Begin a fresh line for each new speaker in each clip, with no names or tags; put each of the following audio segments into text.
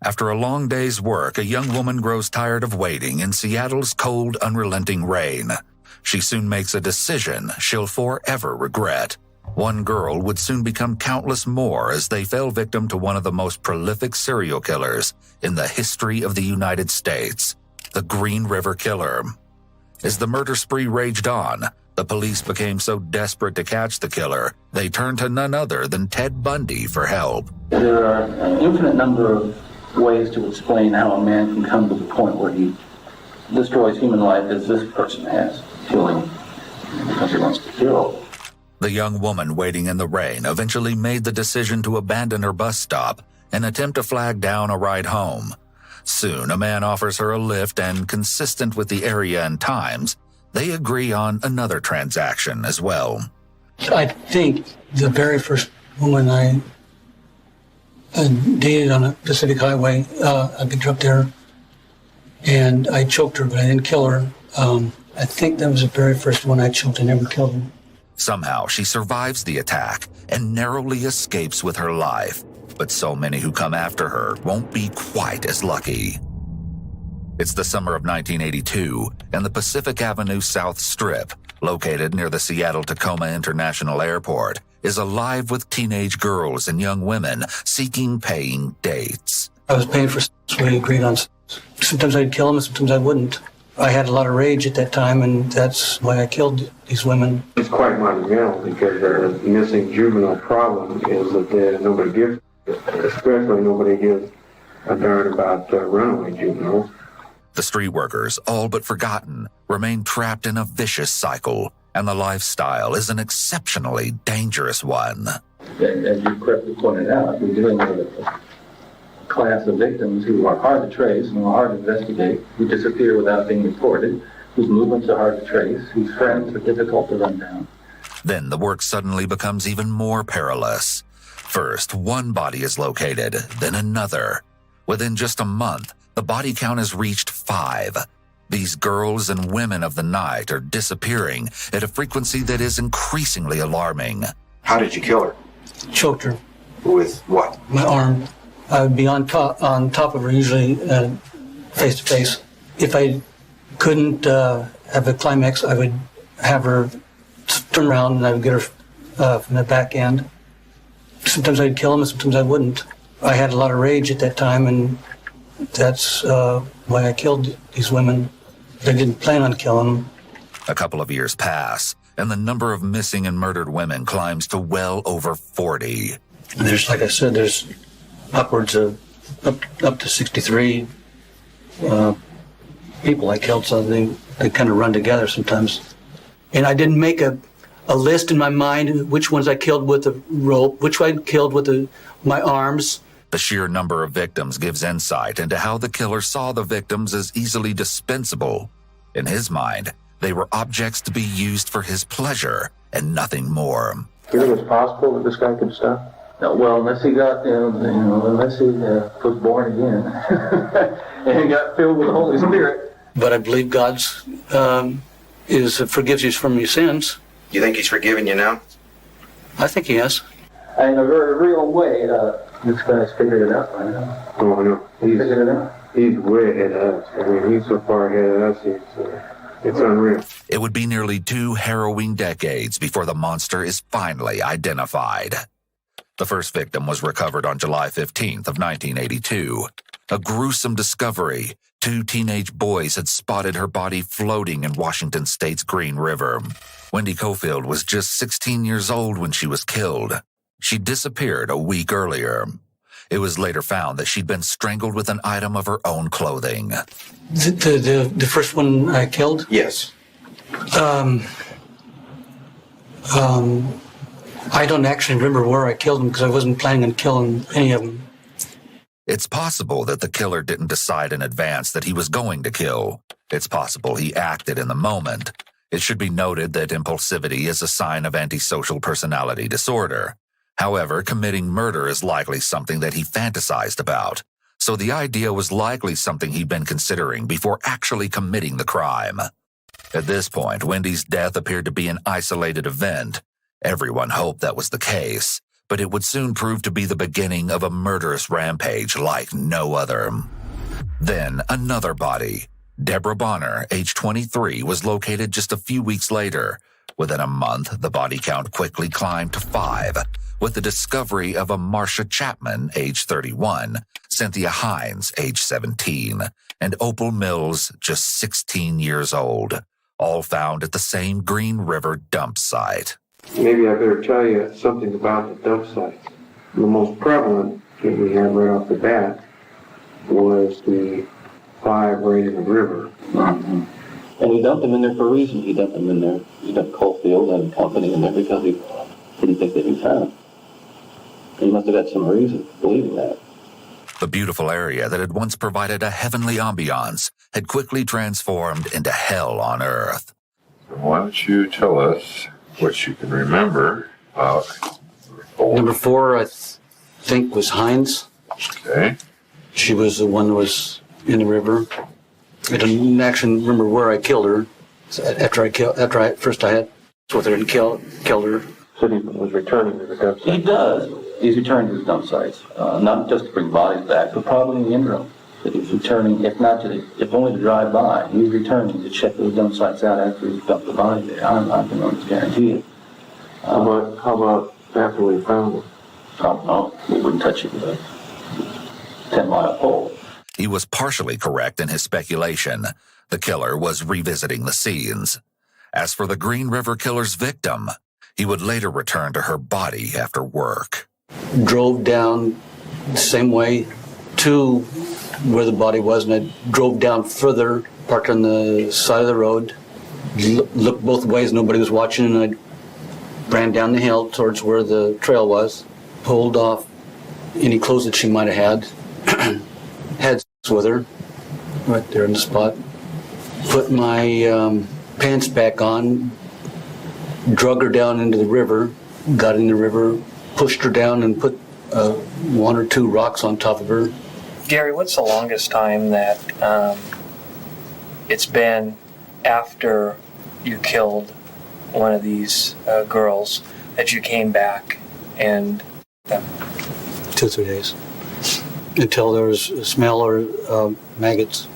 After a long day's work, a young woman grows tired of waiting in Seattle's cold, unrelenting rain. She soon makes a decision she'll forever regret. One girl would soon become countless more as they fell victim to one of the most prolific serial killers in the history of the United States, the Green River Killer. As the murder spree raged on, the police became so desperate to catch the killer, they turned to none other than Ted Bundy for help.
There are an infinite number of ways to explain how a man can come to the point where he destroys human life as this person has, killing because he wants to kill.
The young woman waiting in the rain eventually made the decision to abandon her bus stop and attempt to flag down a ride home. Soon, a man offers her a lift, and consistent with the area and times, they agree on another transaction as well.
I think the very first woman I dated on a Pacific highway, I picked her up there, and I choked her, but I didn't kill her. I think that was the very first one I choked. I never killed her.
Somehow, she survives the attack and narrowly escapes with her life. But so many who come after her won't be quite as lucky. It's the summer of 1982, and the Pacific Avenue South Strip, located near the Seattle-Tacoma International Airport, is alive with teenage girls and young women seeking paying dates.
I was paying for what we agreed on. Sometimes I'd kill them, and sometimes I wouldn't. I had a lot of rage at that time, and that's why I killed these women.
It's quite monumental because the missing juvenile problem is that nobody gives, especially nobody gives a darn about runaway juveniles.
The street workers, all but forgotten, remain trapped in a vicious cycle, and the lifestyle is an exceptionally dangerous one.
As you correctly pointed out, we're dealing with a class of victims who are hard to trace and hard to investigate, who disappear without being reported, whose movements are hard to trace, whose friends are difficult to run down.
Then the work suddenly becomes even more perilous. First, one body is located, then another. Within just a month, the body count has reached 5. These girls and women of the night are disappearing at a frequency that is increasingly alarming.
How did you kill her?
Choked her.
With what?
My arm. I would be on top of her, usually face to face. If I couldn't have a climax, I would have her turn around and I would get her from the back end. Sometimes I'd kill them, and sometimes I wouldn't. I had a lot of rage at that time, and that's why I killed these women. I didn't plan on killing them.
A couple of years pass, and the number of missing and murdered women climbs to well over 40.
There's, like I said, there's upwards of up to 63 people I killed, so they kind of run together sometimes. And I didn't make a list in my mind which ones I killed with a rope, which I killed with my arms.
The sheer number of victims gives insight into how the killer saw the victims as easily dispensable. In his mind, they were objects to be used for his pleasure and nothing more.
Do you think it's possible that this guy could stop?
No, well, unless he got, unless he was born again and got filled with the Holy Spirit.
But I believe God's forgives you from your sins.
You think he's forgiven you now?
I think he has.
In a very real way, this guy's figured it out by now.
Oh, I know.
He's figured it out.
He's way ahead of us. I mean, he's so far ahead of us, it's unreal.
It would be nearly 2 harrowing decades before the monster is finally identified. The first victim was recovered on July 15th of 1982. A gruesome discovery. 2 teenage boys had spotted her body floating in Washington State's Green River. Wendy Cofield was just 16 years old when she was killed. She disappeared a week earlier. It was later found that she'd been strangled with an item of her own clothing.
The first one I killed?
Yes.
I don't actually remember where I killed them because I wasn't planning on killing any of them.
It's possible that the killer didn't decide in advance that he was going to kill. It's possible he acted in the moment. It should be noted that impulsivity is a sign of antisocial personality disorder. However, committing murder is likely something that he fantasized about, so the idea was likely something he'd been considering before actually committing the crime. At this point, Wendy's death appeared to be an isolated event. Everyone hoped that was the case, but it would soon prove to be the beginning of a murderous rampage like no other. Then another body. Deborah Bonner, age 23, was located just a few weeks later. Within a month, the body count quickly climbed to 5, with the discovery of a Marcia Chapman, age 31, Cynthia Hines, age 17, and Opal Mills, just 16 years old, all found at the same Green River dump site.
Maybe I better tell you something about the dump sites. The most prevalent that we had right off the bat was the 5 right in the river.
Mm-hmm. And he dumped them in there for a reason. He dumped them in there. He dumped Coalfield and company in there because he didn't think they'd be found. He must have had some reason for believing that.
The beautiful area that had once provided a heavenly ambiance had quickly transformed into hell on earth.
Why don't you tell us what you can remember about
Number 4, I think, was Hines.
Okay.
She was the one who was in the river. I don't actually remember where I killed her. After I first I had with her and killed her.
So he was returning to the dump
He
site.
does. He's returned to his dump sites, not just to bring bodies back, but probably in the interim. That he's returning, if if only to drive by, he's returning to check those dump sites out after he's dumped the body there. I can almost guarantee it.
How about after we found him?
I don't know. We wouldn't touch it with a 10-mile pole.
He was partially correct in his speculation. The killer was revisiting the scenes. As for the Green River killer's victim, he would later return to her body after work.
Drove down the same way to where the body was, and I drove down further, parked on the side of the road, looked both ways, nobody was watching, and I ran down the hill towards where the trail was, pulled off any clothes that she might have had, had sex with her, right there in the spot, put my pants back on, drug her down into the river, got in the river, pushed her down and put 1 or 2 rocks on top of her.
Gary, what's the longest time that it's been after you killed one of these girls that you came back and...
2 or 3 days. Until there was a smell or maggots.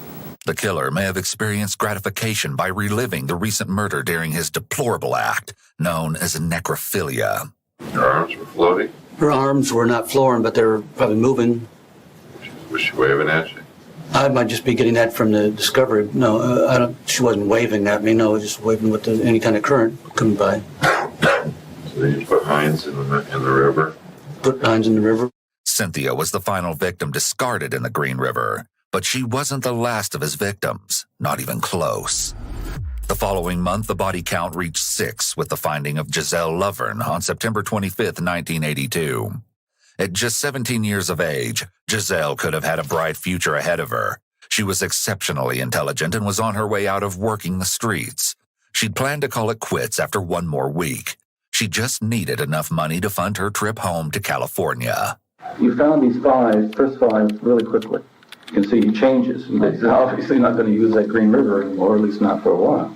The killer may have experienced gratification by reliving the recent murder during his deplorable act, known as necrophilia.
Your arms were floating?
Her arms were not flooring, but they were probably moving.
Was she waving at you?
I might just be getting that from the discovery. No, I don't. She wasn't waving at me. No, just waving with any kind of current coming by.
So then you put Hines in the river?
Put Hines in the river.
Cynthia was the final victim discarded in the Green River, but she wasn't the last of his victims, not even close. The following month, the body count reached 6 with the finding of Giselle Lovern on September 25, 1982. At just 17 years of age, Giselle could have had a bright future ahead of her. She was exceptionally intelligent and was on her way out of working the streets. She'd planned to call it quits after 1 more week. She just needed enough money to fund her trip home to California.
You found these first 5 really quickly. You can see he changes. He's obviously not going to use that Green River anymore, at least not for a while.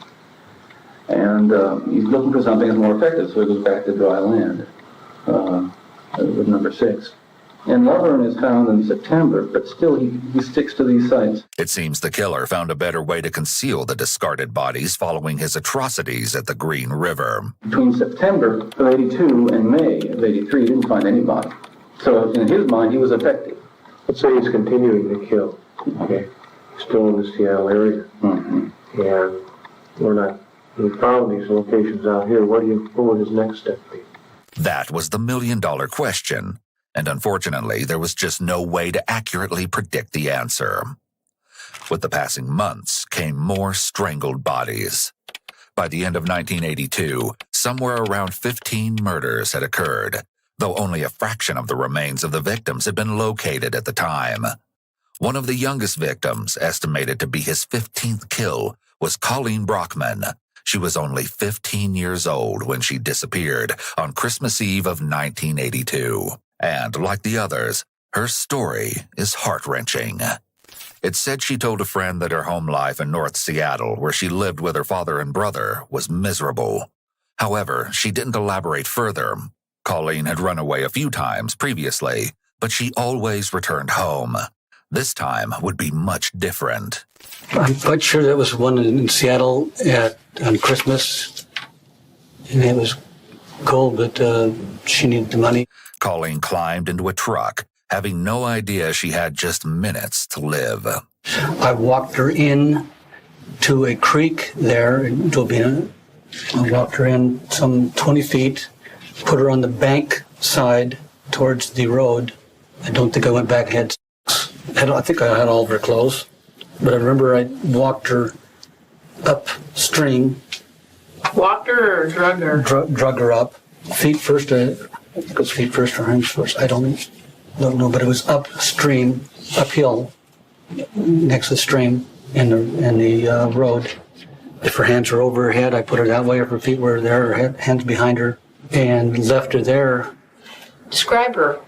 And he's looking for something that's more effective, so he goes back to dry land with number 6. And Lovern is found in September, but still he sticks to these sites.
It seems the killer found a better way to conceal the discarded bodies following his atrocities at the Green River.
Between September of 82 and May of 83, he didn't find anybody. So in his mind, he was effective.
Let's say he's continuing to kill. Okay. Still in the Seattle area.
Mm-hmm.
And we found these locations out here. What would his next step be?
That was the million-dollar question, and unfortunately, there was just no way to accurately predict the answer. With the passing months came more strangled bodies. By the end of 1982, somewhere around 15 murders had occurred, though only a fraction of the remains of the victims had been located at the time. One of the youngest victims, estimated to be his 15th kill, was Colleen Brockman. She was only 15 years old when she disappeared on Christmas Eve of 1982. And like the others, her story is heart-wrenching. It's said she told a friend that her home life in North Seattle, where she lived with her father and brother, was miserable. However, she didn't elaborate further. Colleen had run away a few times previously, but she always returned home. This time would be much different.
I'm quite sure that was one in Seattle on Christmas. And it was cold, but she needed the money.
Colleen climbed into a truck, having no idea she had just minutes to live.
I walked her in to a creek there in Tobina. I walked her in some 20 feet, put her on the bank side towards the road. I don't think I went back and I think I had all of her clothes. But I remember I walked her upstream.
Walked her or drug her?
Drug her up. Feet first, I think it was feet first or hands first. I don't know, but it was upstream, uphill, next to the stream in the road. If her hands were over her head, I put her that way. If her feet were there, her hands behind her, and left her there.
Describe her.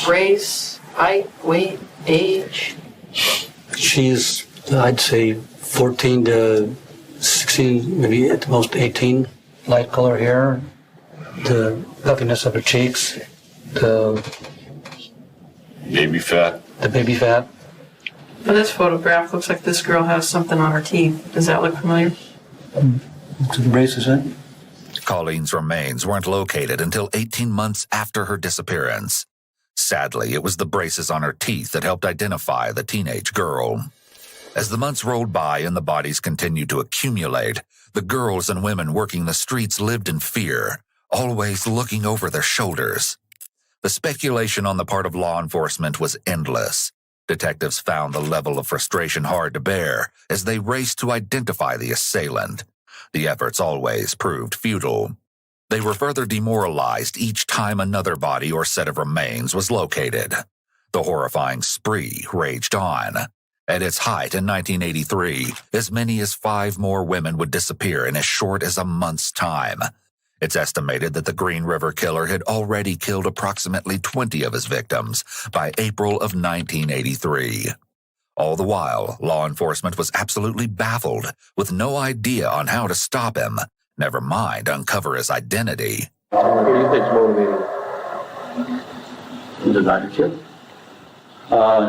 Race, height, weight, age.
She's, I'd say, 14 to 16, maybe at the most 18. Light color hair, the puffiness of her cheeks, the
Baby fat.
baby fat.
But this photograph looks like this girl has something on her teeth. Does that look familiar?
To the braces, eh?
Colleen's remains weren't located until 18 months after her disappearance. Sadly, it was the braces on her teeth that helped identify the teenage girl. As the months rolled by and the bodies continued to accumulate, the girls and women working the streets lived in fear, always looking over their shoulders. The speculation on the part of law enforcement was endless. Detectives found the level of frustration hard to bear as they raced to identify the assailant. The efforts always proved futile. They were further demoralized each time another body or set of remains was located. The horrifying spree raged on. At its height in 1983, as many as 5 more women would disappear in as short as a month's time. It's estimated that the Green River Killer had already killed approximately 20 of his victims by April of 1983. All the while, law enforcement was absolutely baffled, with no idea on how to stop him, never mind uncover his identity.
What do you think's motivating?
The desire to kill.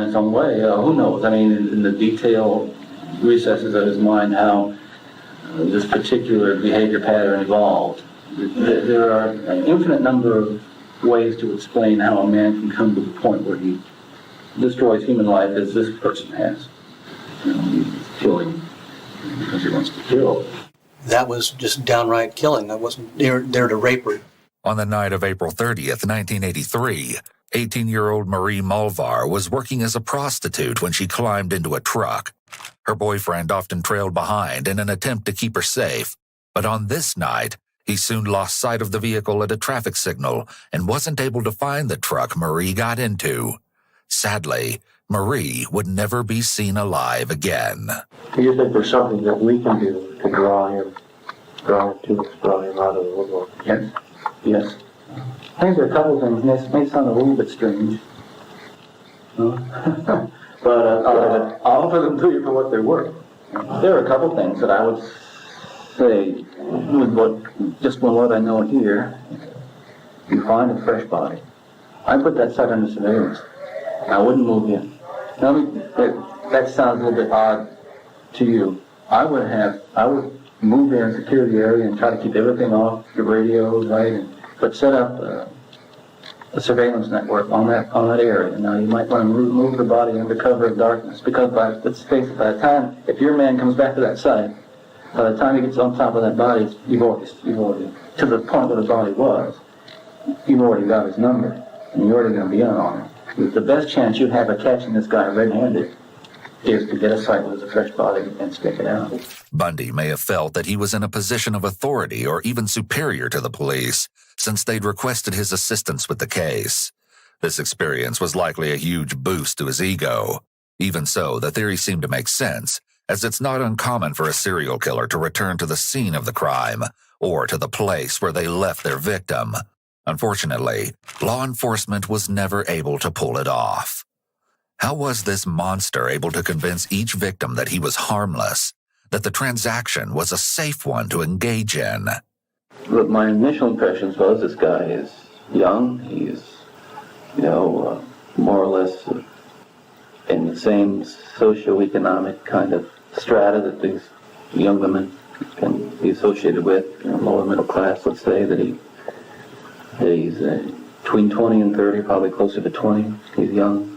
In some way, who knows? I mean, in the detailed recesses of his mind, how this particular behavior pattern evolved. There are an infinite number of ways to explain how a man can come to the point where he destroys human life as this person has. He's killing because he wants to kill.
That was just downright killing. I wasn't there to rape her.
On the night of April 30th, 1983, 18-year-old Marie Malvar was working as a prostitute when she climbed into a truck. Her boyfriend often trailed behind in an attempt to keep her safe, but on this night, he soon lost sight of the vehicle at a traffic signal and wasn't able to find the truck Marie got into. Sadly, Marie would never be seen alive again.
Do you think there's something that we can do to draw him out of the woodwork?
Yes. I think there are a couple of things, and this may sound a little bit strange, but I'll offer them to you for what they're worth. There are a couple of things that I would say, with what I know here, you find a fresh body. I put that site under surveillance. I wouldn't move in. Now, that sounds a little bit odd to you. I would move in, secure the area, and try to keep everything off, the radios, right, but set up a surveillance network on that area. Now, you might want to move the body under cover of darkness, because let's face it, by the time, if your man comes back to that site, by the time he gets on top of that body, you've already, to the point where the body was, you've already got his number, and you're already going to be in on him. The best chance you have of catching this guy red-handed is to get a site with a fresh body and stick it out.
Bundy may have felt that he was in a position of authority or even superior to the police, since they'd requested his assistance with the case. This experience was likely a huge boost to his ego. Even so, the theory seemed to make sense, as it's not uncommon for a serial killer to return to the scene of the crime, or to the place where they left their victim. Unfortunately, law enforcement was never able to pull it off. How was this monster able to convince each victim that he was harmless, that the transaction was a safe one to engage in?
Look, my initial impressions was this guy is young. He's, more or less in the same socioeconomic kind of strata that these young women can be associated with. Lower middle class, let's say, that he's between 20 and 30, probably closer to 20. He's young,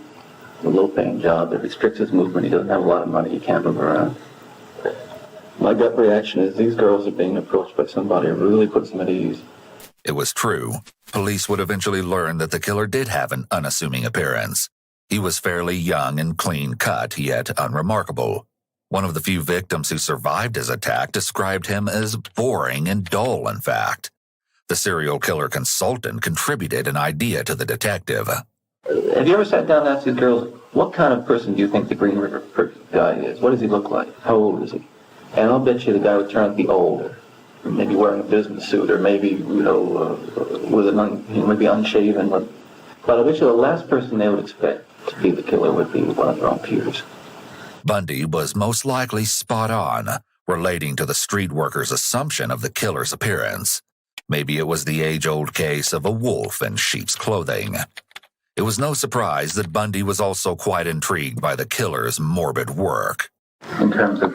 a low-paying job that restricts his movement. He doesn't have a lot of money. He can't move around. My gut reaction is these girls are being approached by somebody who really puts them at ease.
It was true. Police would eventually learn that the killer did have an unassuming appearance. He was fairly young and clean-cut, yet unremarkable. One of the few victims who survived his attack described him as boring and dull, in fact. The serial killer consultant contributed an idea to the detective.
Have you ever sat down and asked these girls, what kind of person do you think the Green River guy is? What does he look like? How old is he? And I'll bet you the guy would turn out to be older. Maybe wearing a business suit, or maybe, maybe unshaven. But I bet you the last person they would expect to be the killer would be one of their own peers.
Bundy was most likely spot on, relating to the street worker's assumption of the killer's appearance. Maybe it was the age-old case of a wolf in sheep's clothing. It was no surprise that Bundy was also quite intrigued by the killer's morbid work.
In terms of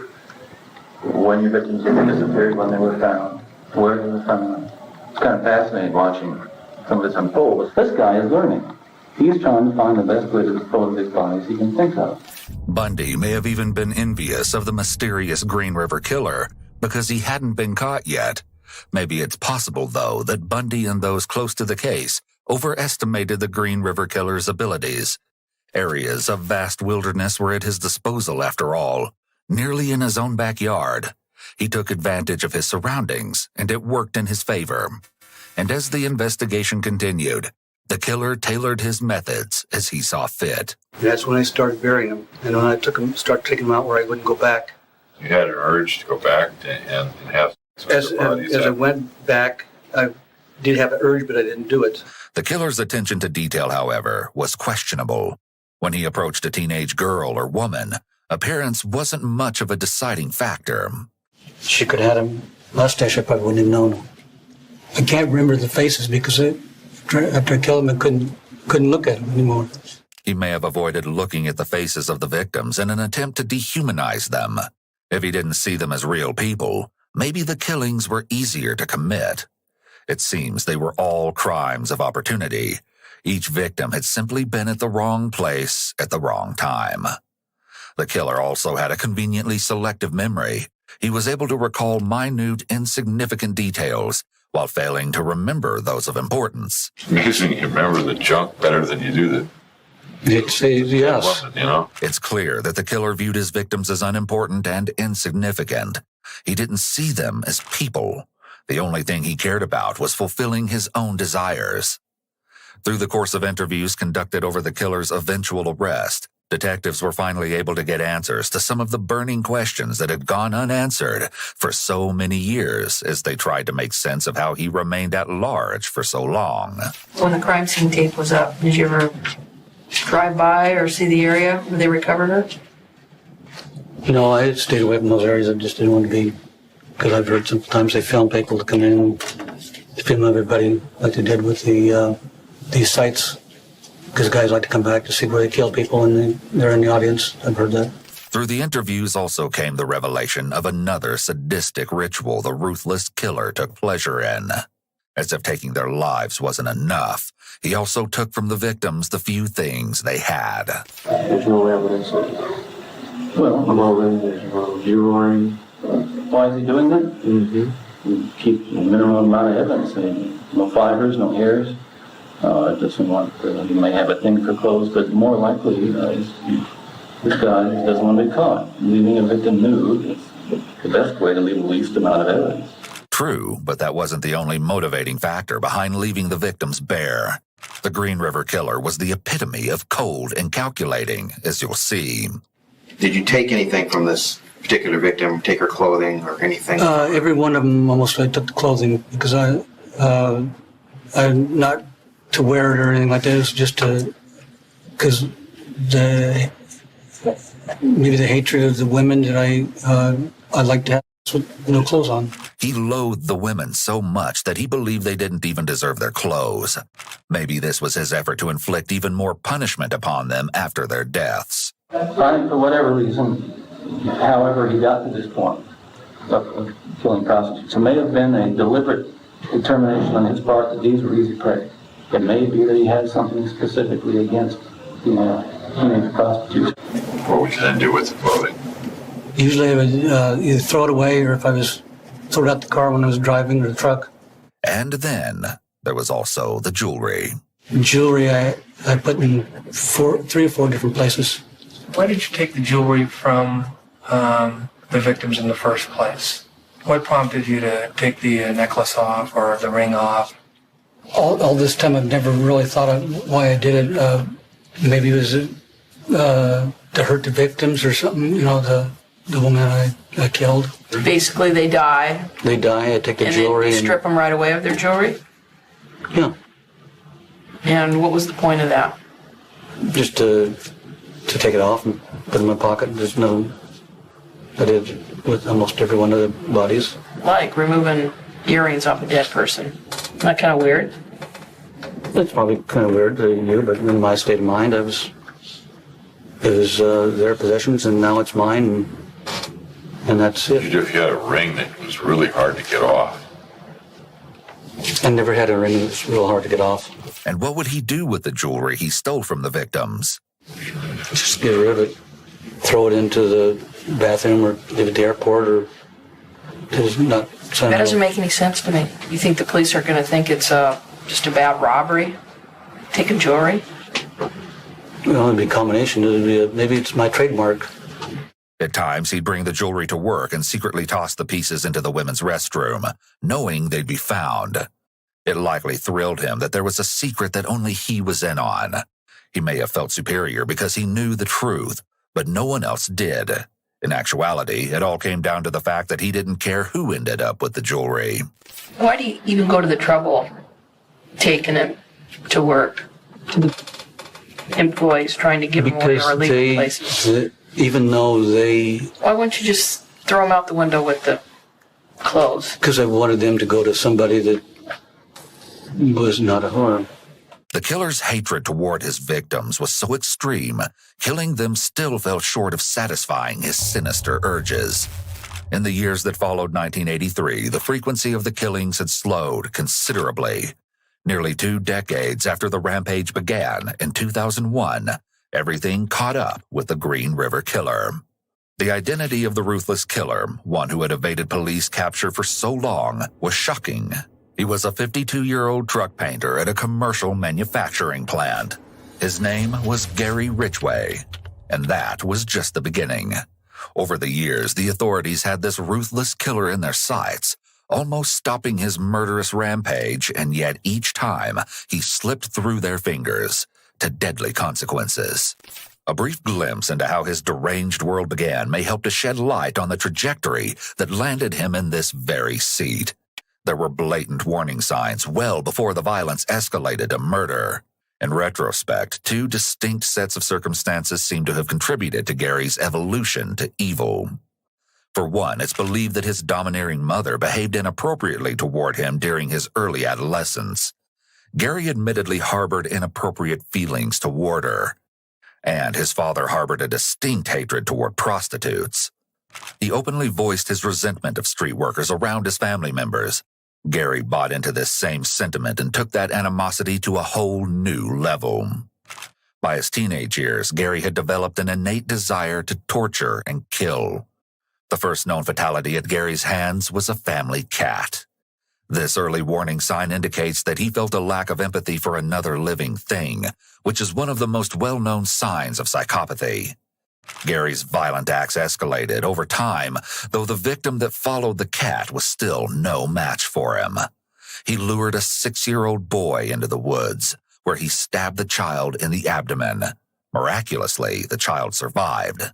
when your victims disappeared, when they were found, where they were found. It's kind of fascinating watching some of this unfold. But this guy is learning. He's trying to find the best way to dispose of his bodies he can think of.
Bundy may have even been envious of the mysterious Green River killer because he hadn't been caught yet. Maybe it's possible, though, that Bundy and those close to the case overestimated the Green River killer's abilities. Areas of vast wilderness were at his disposal, after all, nearly in his own backyard. He took advantage of his surroundings, and it worked in his favor. And as the investigation continued, the killer tailored his methods as he saw fit.
That's when I started burying them. And when I started taking them out where I wouldn't go back.
You had an urge to go back and have
As I went back, I did have an urge, but I didn't do it.
The killer's attention to detail, however, was questionable. When he approached a teenage girl or woman, appearance wasn't much of a deciding factor.
She could have had a mustache, I probably wouldn't have known. I can't remember the faces because after I killed them, I couldn't look at them anymore.
He may have avoided looking at the faces of the victims in an attempt to dehumanize them. If he didn't see them as real people, maybe the killings were easier to commit. It seems they were all crimes of opportunity. Each victim had simply been at the wrong place at the wrong time. The killer also had a conveniently selective memory. He was able to recall minute, insignificant details while failing to remember those of importance.
Amazing you remember the junk better than you do the...
Yes.
It's clear that the killer viewed his victims as unimportant and insignificant. He didn't see them as people. The only thing he cared about was fulfilling his own desires. Through the course of interviews conducted over the killer's eventual arrest, detectives were finally able to get answers to some of the burning questions that had gone unanswered for so many years as they tried to make sense of how he remained at large for so long.
When the crime scene tape was up, did you ever drive by or see the area where they recovered her?
No, I stayed away from those areas. I just didn't want to be, because I've heard sometimes they film people to come in and film everybody like they did with these sites, because guys like to come back to see where they kill people and they're in the audience. I've heard that.
Through the interviews also came the revelation of another sadistic ritual the ruthless killer took pleasure in. As if taking their lives wasn't enough, he also took from the victims the few things they had.
There's no evidence there's no jewelry.
Why is he doing that?
Mm-hmm.
We keep a minimum amount of evidence. No fibers, no hairs. Doesn't want. He may have a thing for clothes, but more likely, this guy doesn't want to be caught. Leaving a victim nude is the best way to leave the least amount of evidence.
True, but that wasn't the only motivating factor behind leaving the victims bare. The Green River killer was the epitome of cold and calculating, as you'll see.
Did you take anything from this particular victim, take her clothing or anything?
Every one of them almost I took the clothing because I'm not to wear it or anything like that. It's just because maybe the hatred of the women that I like to have. with no clothes on.
He loathed the women so much that he believed they didn't even deserve their clothes. Maybe this was his effort to inflict even more punishment upon them after their deaths.
For whatever reason, however he got to this point of killing prostitutes, it may have been a deliberate determination on his part that these were easy prey. It may be that he had something specifically against teenage prostitutes.
What would you then do with the clothing?
Usually I would either throw it away, or if I was throw it out the car when I was driving, or the truck.
And then there was also the jewelry.
Jewelry I put in 3 or 4 different places.
Why did you take the jewelry from the victims in the first place? What prompted you to take the necklace off or the ring off?
All this time I've never really thought of why I did it. Maybe it was to hurt the victims or something, the woman I killed.
Basically, they die,
They die, I take the
and
jewelry.
then you strip them right away of their jewelry?
Yeah,
And what was the point of that?
just to take it off and put it in my pocket. There's no... I did with almost every one of the bodies.
Like removing earrings off a dead person. Isn't that kind of weird?
It's probably kind of weird to you, but in my state of mind, it was their possessions, and now it's mine, and that's it.
If you had a ring that was really hard to get off.
I never had a ring that was real hard to get off.
And what would he do with the jewelry he stole from the victims?
Just get rid of it, throw it into the bathroom, or leave it at the airport, or it's not.
That doesn't make any sense to me. You think the police are going to think it's just a bad robbery? Taking jewelry?
It'd be a combination. Maybe it's my trademark.
At times, he'd bring the jewelry to work and secretly toss the pieces into the women's restroom, knowing they'd be found. It likely thrilled him that there was a secret that only he was in on. He may have felt superior because he knew the truth, but no one else did. In actuality, it all came down to the fact that he didn't care who ended up with the jewelry.
Why do you even go to the trouble taking it to work? To the employees trying to give them away or illegal places?
Even though they...
Why wouldn't you just throw them out the window with the clothes?
Because I wanted them to go to somebody that was not a harm.
The killer's hatred toward his victims was so extreme, killing them still fell short of satisfying his sinister urges. In the years that followed 1983, the frequency of the killings had slowed considerably. Nearly 2 decades after the rampage began in 2001, everything caught up with the Green River Killer. The identity of the ruthless killer, one who had evaded police capture for so long, was shocking. He was a 52-year-old truck painter at a commercial manufacturing plant. His name was Gary Ridgway, and that was just the beginning. Over the years, the authorities had this ruthless killer in their sights, almost stopping his murderous rampage, and yet each time he slipped through their fingers to deadly consequences. A brief glimpse into how his deranged world began may help to shed light on the trajectory that landed him in this very seat. There were blatant warning signs well before the violence escalated to murder. In retrospect, 2 distinct sets of circumstances seem to have contributed to Gary's evolution to evil. For one, it's believed that his domineering mother behaved inappropriately toward him during his early adolescence. Gary admittedly harbored inappropriate feelings toward her, and his father harbored a distinct hatred toward prostitutes. He openly voiced his resentment of street workers around his family members. Gary bought into this same sentiment and took that animosity to a whole new level. By his teenage years, Gary had developed an innate desire to torture and kill. The first known fatality at Gary's hands was a family cat. This early warning sign indicates that he felt a lack of empathy for another living thing, which is one of the most well-known signs of psychopathy. Gary's violent acts escalated over time, though the victim that followed the cat was still no match for him. He lured a 6-year-old boy into the woods, where he stabbed the child in the abdomen. Miraculously, the child survived.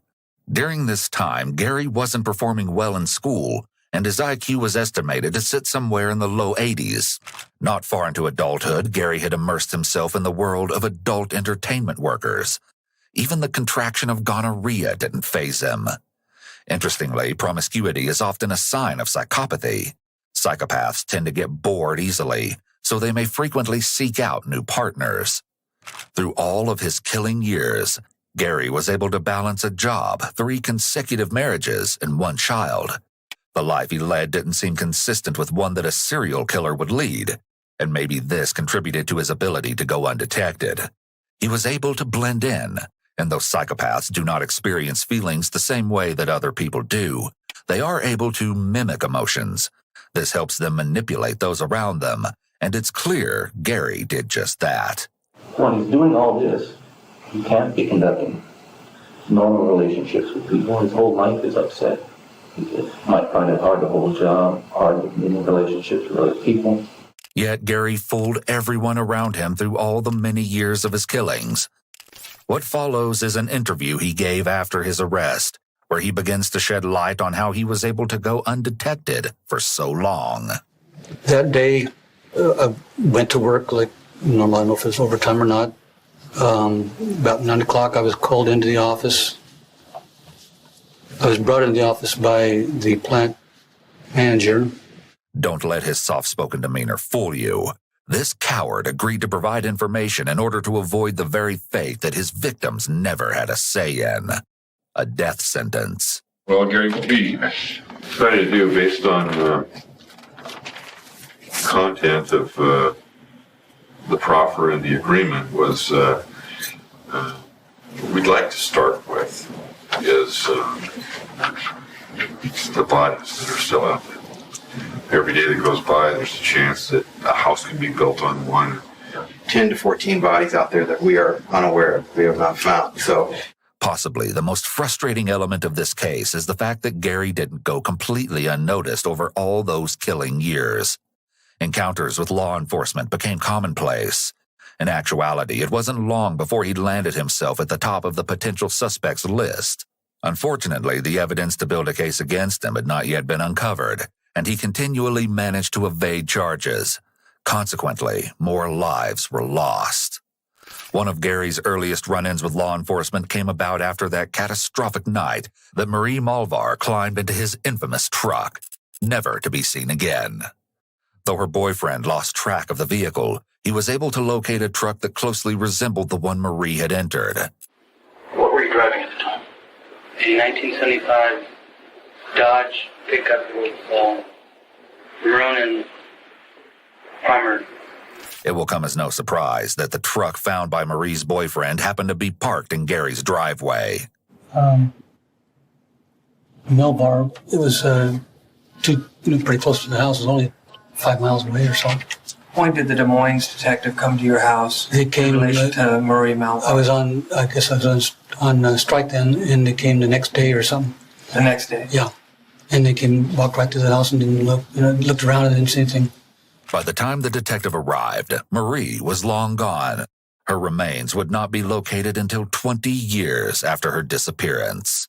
During this time, Gary wasn't performing well in school, and his IQ was estimated to sit somewhere in the low 80s. Not far into adulthood, Gary had immersed himself in the world of adult entertainment workers. Even the contraction of gonorrhea didn't faze him. Interestingly, promiscuity is often a sign of psychopathy. Psychopaths tend to get bored easily, so they may frequently seek out new partners. Through all of his killing years, Gary was able to balance a job, 3 consecutive marriages, and 1 child. The life he led didn't seem consistent with one that a serial killer would lead, and maybe this contributed to his ability to go undetected. He was able to blend in, and though psychopaths do not experience feelings the same way that other people do, they are able to mimic emotions. This helps them manipulate those around them, and it's clear Gary did just that.
When he's doing all this, he can't be conducting normal relationships with people. His whole life is upset. He might find it hard to hold a job, hard to get in relationships with other people.
Yet Gary fooled everyone around him through all the many years of his killings. What follows is an interview he gave after his arrest, where he begins to shed light on how he was able to go undetected for so long.
That day, I went to work like normal. I don't know if it was overtime or not. About 9 o'clock, I was called into the office. I was brought into the office by the plant manager.
Don't let his soft-spoken demeanor fool you. This coward agreed to provide information in order to avoid the very fate that his victims never had a say in: a death sentence.
Well, Gary, what we tried to do based on content of the proffer and the agreement was we'd like to start with is the bodies that are still out there. Every day that goes by, there's a chance that a house can be built on one.
10 to 14 bodies out there that we are unaware of, we have not found. So,
Possibly the most frustrating element of this case is the fact that Gary didn't go completely unnoticed over all those killing years. Encounters with law enforcement became commonplace. In actuality, it wasn't long before he'd landed himself at the top of the potential suspects list. Unfortunately, the evidence to build a case against him had not yet been uncovered, and he continually managed to evade charges. Consequently, more lives were lost. One of Gary's earliest run-ins with law enforcement came about after that catastrophic night that Marie Malvar climbed into his infamous truck, never to be seen again. Though her boyfriend lost track of the vehicle, he was able to locate a truck that closely resembled the one Marie had entered.
What were you driving at the time? A 1975 Dodge pickup with maroon and primer.
It will come as no surprise that the truck found by Marie's boyfriend happened to be parked in Gary's driveway.
Melbar, it was pretty close to the house. It was only 5 miles away or so.
When did the Des Moines detective come to your house
He came
in relation to Marie Malvar?
I guess I was on strike then, and they came the next day or something.
The next day?
Yeah. And they walked right to the house and didn't look, looked around and didn't see anything.
By the time the detective arrived, Marie was long gone. Her remains would not be located until 20 years after her disappearance.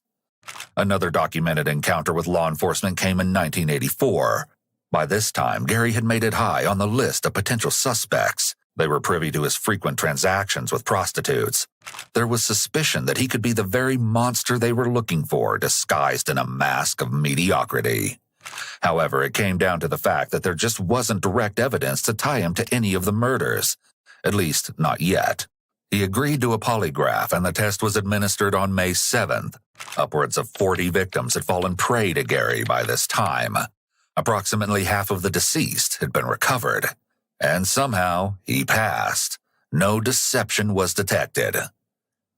Another documented encounter with law enforcement came in 1984. By this time, Gary had made it high on the list of potential suspects. They were privy to his frequent transactions with prostitutes. There was suspicion that he could be the very monster they were looking for, disguised in a mask of mediocrity. However, it came down to the fact that there just wasn't direct evidence to tie him to any of the murders. At least, not yet. He agreed to a polygraph, and the test was administered on May 7th. Upwards of 40 victims had fallen prey to Gary by this time. Approximately half of the deceased had been recovered. And somehow, he passed. No deception was detected.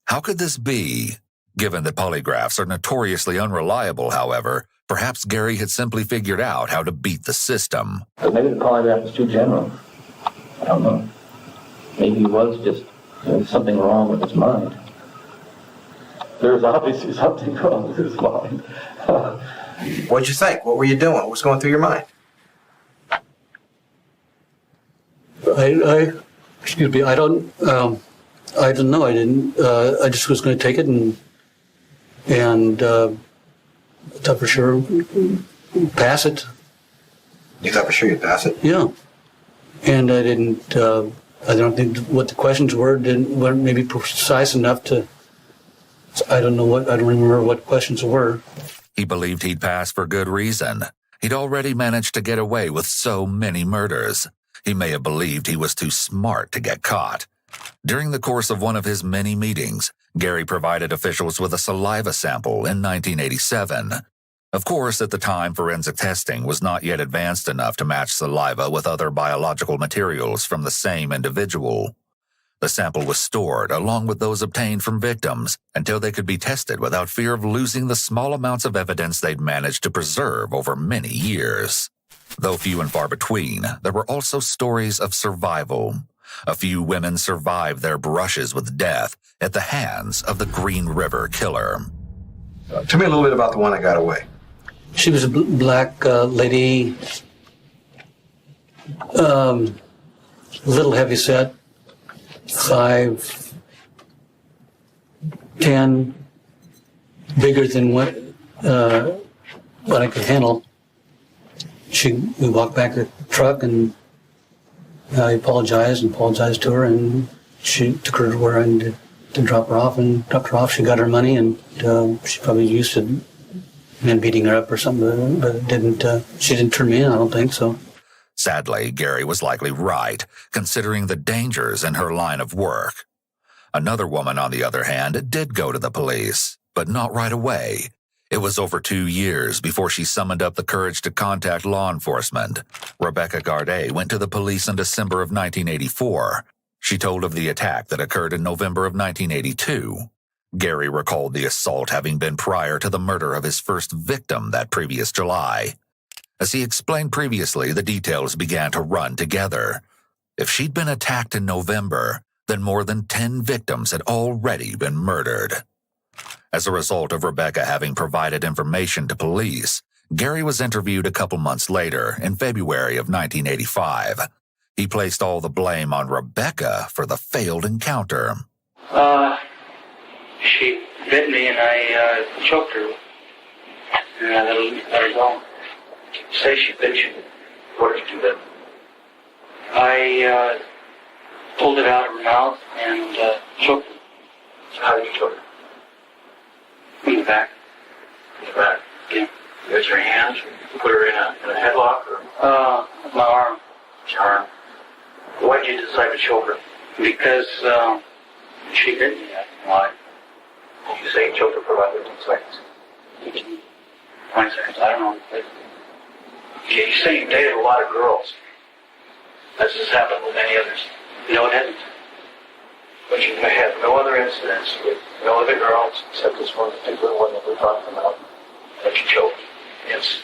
How could this be? Given that polygraphs are notoriously unreliable, however, perhaps Gary had simply figured out how to beat the system.
But maybe the polygraph was too general. I don't know. Maybe he was just something wrong with his mind. There's obviously something wrong with his mind.
what'd you think? What were you doing? What was going through your mind?
Excuse me, I don't know. I didn't. I just was going to take it and thought for sure pass it.
You thought for sure you'd pass it?
Yeah. And I didn't, I don't think what the questions weren't maybe precise enough to, I don't remember what questions were.
He believed he'd pass for good reason. He'd already managed to get away with so many murders. He may have believed he was too smart to get caught. During the course of one of his many meetings, Gary provided officials with a saliva sample in 1987. Of course, at the time, forensic testing was not yet advanced enough to match saliva with other biological materials from the same individual. The sample was stored along with those obtained from victims until they could be tested without fear of losing the small amounts of evidence they'd managed to preserve over many years. Though few and far between, there were also stories of survival. A few women survived their brushes with death at the hands of the Green River Killer.
Tell me a little bit about the one that got away.
She was a black lady, little heavy set, 5'10", bigger than what I could handle. We walked back to the truck, and I apologized to her, and she took her to where I needed to drop her off, and dropped her off. She got her money, and she probably used to men beating her up or something, but she didn't turn me in, I don't think so.
Sadly, Gary was likely right, considering the dangers in her line of work. Another woman, on the other hand, did go to the police, but not right away. It was over 2 years before she summoned up the courage to contact law enforcement. Rebecca Garday went to the police in December of 1984. She told of the attack that occurred in November of 1982. Gary recalled the assault having been prior to the murder of his first victim that previous July. As he explained previously, the details began to run together. If she'd been attacked in November, then more than 10 victims had already been murdered. As a result of Rebecca having provided information to police, Gary was interviewed a couple months later, in February of 1985. He placed all the blame on Rebecca for the failed encounter.
She bit me and I choked her. And I let her go. Say she bit you. What did you do then? I pulled it out of her mouth and choked her. How did you choke her? In the back. In the back? Yeah. You got your hands? You put her in a headlock? Or? My arm. Your arm. Why did you decide to choke her? Because she bit me. Why? You say you choked her for about 15 seconds. 20 seconds, I don't know. You say you dated a lot of girls. Has this happened with any others? No, it hasn't. But you may have no other incidents with no other girls except this one particular one that we're talking about that you choked. Yes.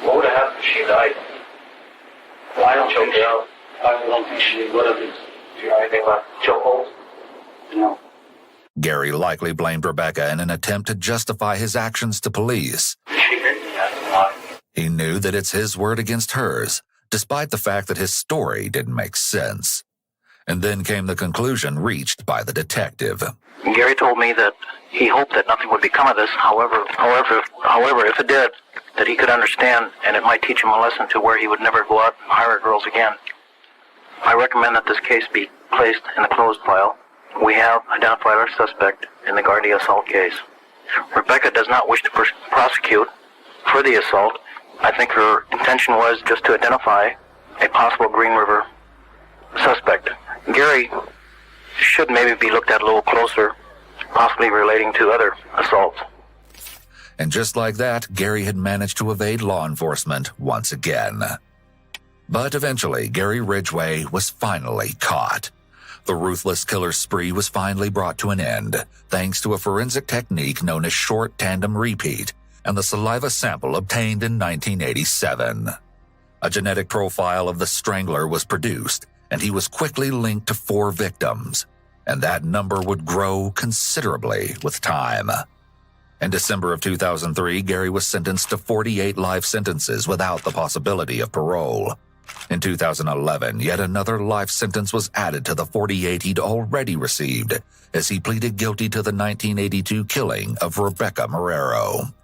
What would have happened if she died? Well, I don't think she. I don't think she would have. Do you know anything about chokeholds? No.
Gary likely blamed Rebecca in an attempt to justify his actions to police.
She bit me. I don't know.
He knew that it's his word against hers, despite the fact that his story didn't make sense. And then came the conclusion reached by the detective.
Gary told me that he hoped that nothing would become of this. However, if it did, that he could understand, and it might teach him a lesson to where he would never go out and hire girls again. I recommend that this case be placed in the closed file. We have identified our suspect in the Gardy assault case. Rebecca does not wish to prosecute for the assault. I think her intention was just to identify a possible Green River suspect. Gary should maybe be looked at a little closer, possibly relating to other assaults.
And just like that, Gary had managed to evade law enforcement once again. But eventually, Gary Ridgway was finally caught. The ruthless killer's spree was finally brought to an end, thanks to a forensic technique known as short tandem repeat and the saliva sample obtained in 1987. A genetic profile of the strangler was produced, and he was quickly linked to 4 victims, and that number would grow considerably with time. In December of 2003, Gary was sentenced to 48 life sentences without the possibility of parole. In 2011, yet another life sentence was added to the 48 he'd already received as he pleaded guilty to the 1982 killing of Rebecca Marrero.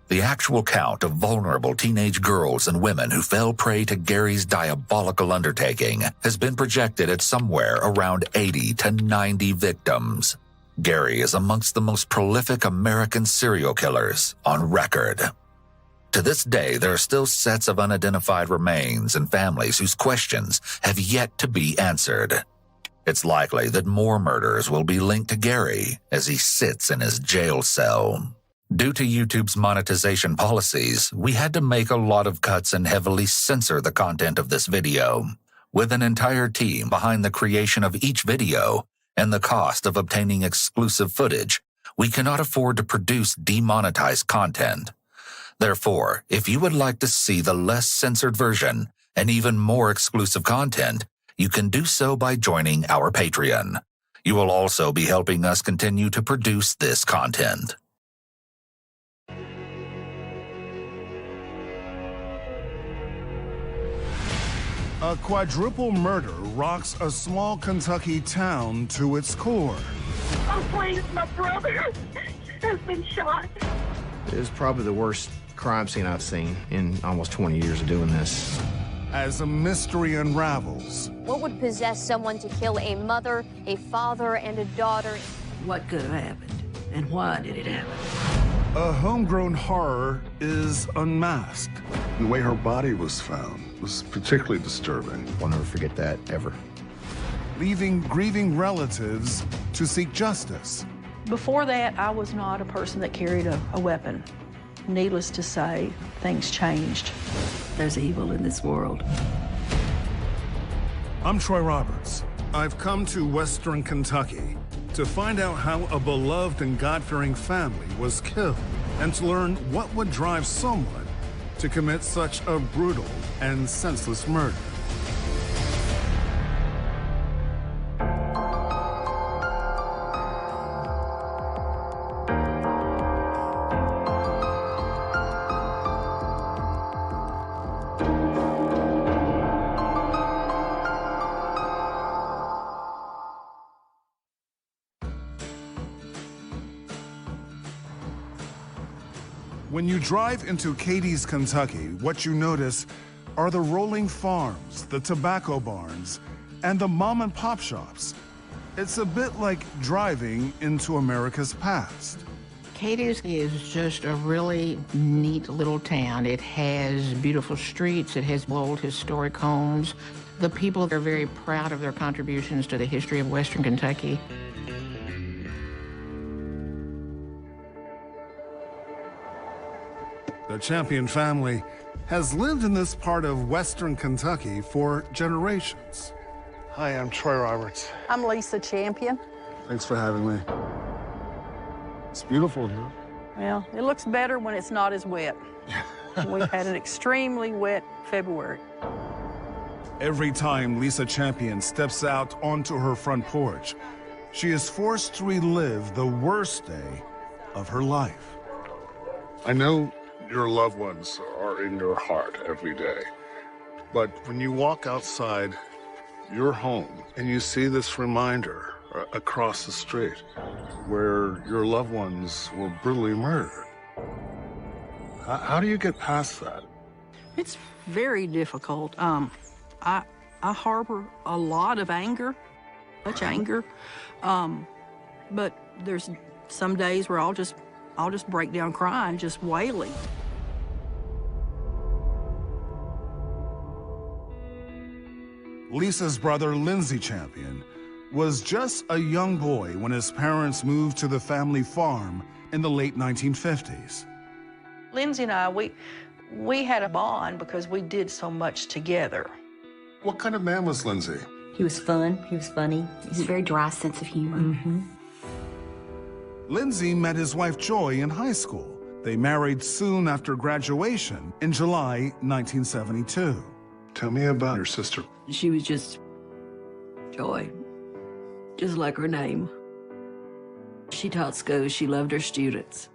The actual count of vulnerable teenage girls and women who fell prey to Gary's diabolical undertaking has been projected at somewhere around 80 to 90 victims. Gary is amongst the most prolific American serial killers on record. To this day, there are still sets of unidentified remains and families whose questions have yet to be answered. It's likely that more murders will be linked to Gary as he sits in his jail cell. Due to YouTube's monetization policies, we had to make a lot of cuts and heavily censor the content of this video. With an entire team behind the creation of each video and the cost of obtaining exclusive footage, we cannot afford to produce demonetized content. Therefore, if you would like to see the less censored version and even more exclusive content, you can do so by joining our Patreon. You will also be helping us continue to produce this content.
A quadruple murder rocks a small Kentucky town to its core.
Oh, please, my brother has been shot.
It was probably the worst crime scene I've seen in almost 20 years of doing this.
As a mystery unravels.
What would possess someone to kill a mother, a father, and a daughter?
What could have happened, and why did it happen?
A homegrown horror is unmasked.
The way her body was found was particularly disturbing.
I'll never forget that, ever.
Leaving grieving relatives to seek justice.
Before that, I was not a person that carried a weapon. Needless to say, things changed.
There's evil in this world.
I'm Troy Roberts. I've come to Western Kentucky to find out how a beloved and God-fearing family was killed and to learn what would drive someone to commit such a brutal and senseless murder. When you drive into Cadiz, Kentucky, what you notice are the rolling farms, the tobacco barns, and the mom and pop shops. It's a bit like driving into America's past.
Cadiz is just a really neat little town. It has beautiful streets, it has old historic homes. The people are very proud of their contributions to the history of Western Kentucky.
The Champion family has lived in this part of Western Kentucky for generations. Hi, I'm Troy Roberts.
I'm Lisa Champion.
Thanks for having me. It's beautiful here.
Well, it looks better when it's not as wet. We've had an extremely wet February.
Every time Lisa Champion steps out onto her front porch, she is forced to relive the worst day of her life.
I know your loved ones are in your heart every day, but when you walk outside your home and you see this reminder across the street where your loved ones were brutally murdered, how do you get past that?
It's very difficult. I harbor a lot of anger, much anger, but there's some days where I'll just break down crying, just wailing.
Lisa's brother, Lindsey Champion, was just a young boy when his parents moved to the family farm in the late 1950s.
Lindsey and I, we had a bond because we did so much together.
What kind of man was Lindsey?
He was fun, he was funny. He has a very dry sense of humor.
Mm-hmm.
Lindsey met his wife Joy in high school. They married soon after graduation in July 1972.
Tell me about your sister.
She was just Joy, just like her name. She taught school, she loved her students,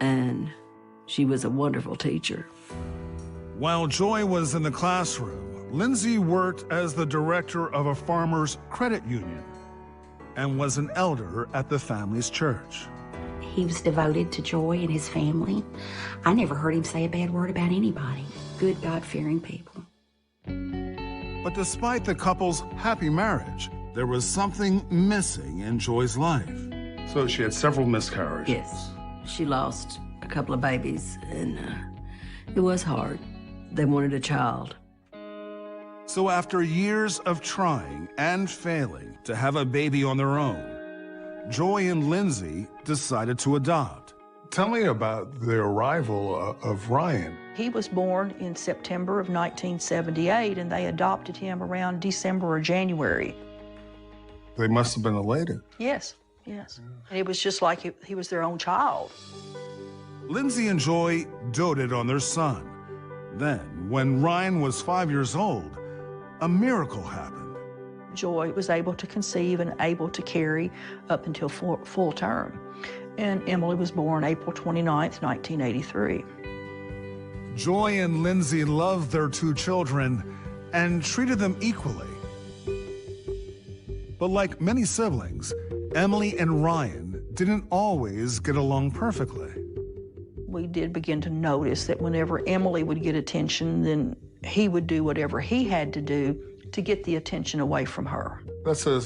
and she was a wonderful teacher.
While Joy was in the classroom, Lindsey worked as the director of a farmers' credit union and was an elder at the family's church.
He was devoted to Joy and his family. I never heard him say a bad word about anybody. Good, God-fearing people.
But despite the couple's happy marriage, there was something missing in Joy's life. So she had several miscarriages.
Yes. She lost a couple of babies, and it was hard. They wanted a child.
So after years of trying and failing to have a baby on their own, Joy and Lindsay decided to adopt.
Tell me about the arrival of Ryan.
He was born in September of 1978, and they adopted him around December or January.
They must have been elated.
Yes, yes. And it was just like he was their own child.
Lindsay and Joy doted on their son. Then, when Ryan was 5 years old, a miracle happened.
Joy was able to conceive and able to carry up until full term. And Emily was born April 29th, 1983.
Joy and Lindsay loved their two children and treated them equally. But like many siblings, Emily and Ryan didn't always get along perfectly.
We did begin to notice that whenever Emily would get attention, then he would do whatever he had to do to get the attention away from her.
That's a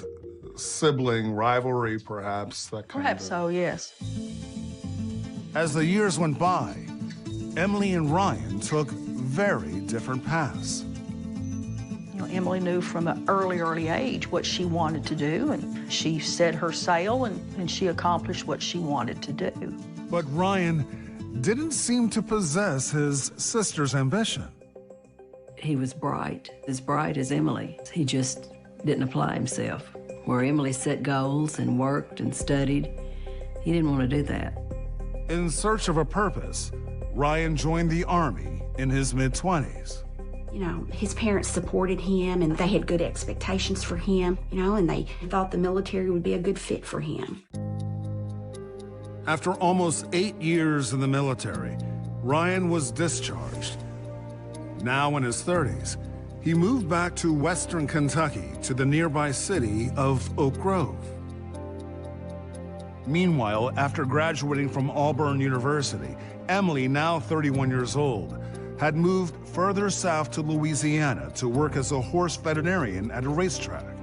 sibling rivalry, perhaps.
Perhaps so, yes.
As the years went by, Emily and Ryan took very different paths.
You know, Emily knew from an early age what she wanted to do, and she set her sail, and she accomplished what she wanted to do.
But Ryan didn't seem to possess his sister's ambition.
He was bright as Emily. He just didn't apply himself. Where Emily set goals and worked and studied, he didn't want to do that.
In search of a purpose, Ryan joined the Army in his mid-20s.
You know, his parents supported him, and they had good expectations for him, you know, and they thought the military would be a good fit for him.
After almost 8 years in the military, Ryan was discharged. Now in his 30s, he moved back to Western Kentucky to the nearby city of Oak Grove. Meanwhile, after graduating from Auburn University, Emily, now 31 years old, had moved further south to Louisiana to work as a horse veterinarian at a racetrack.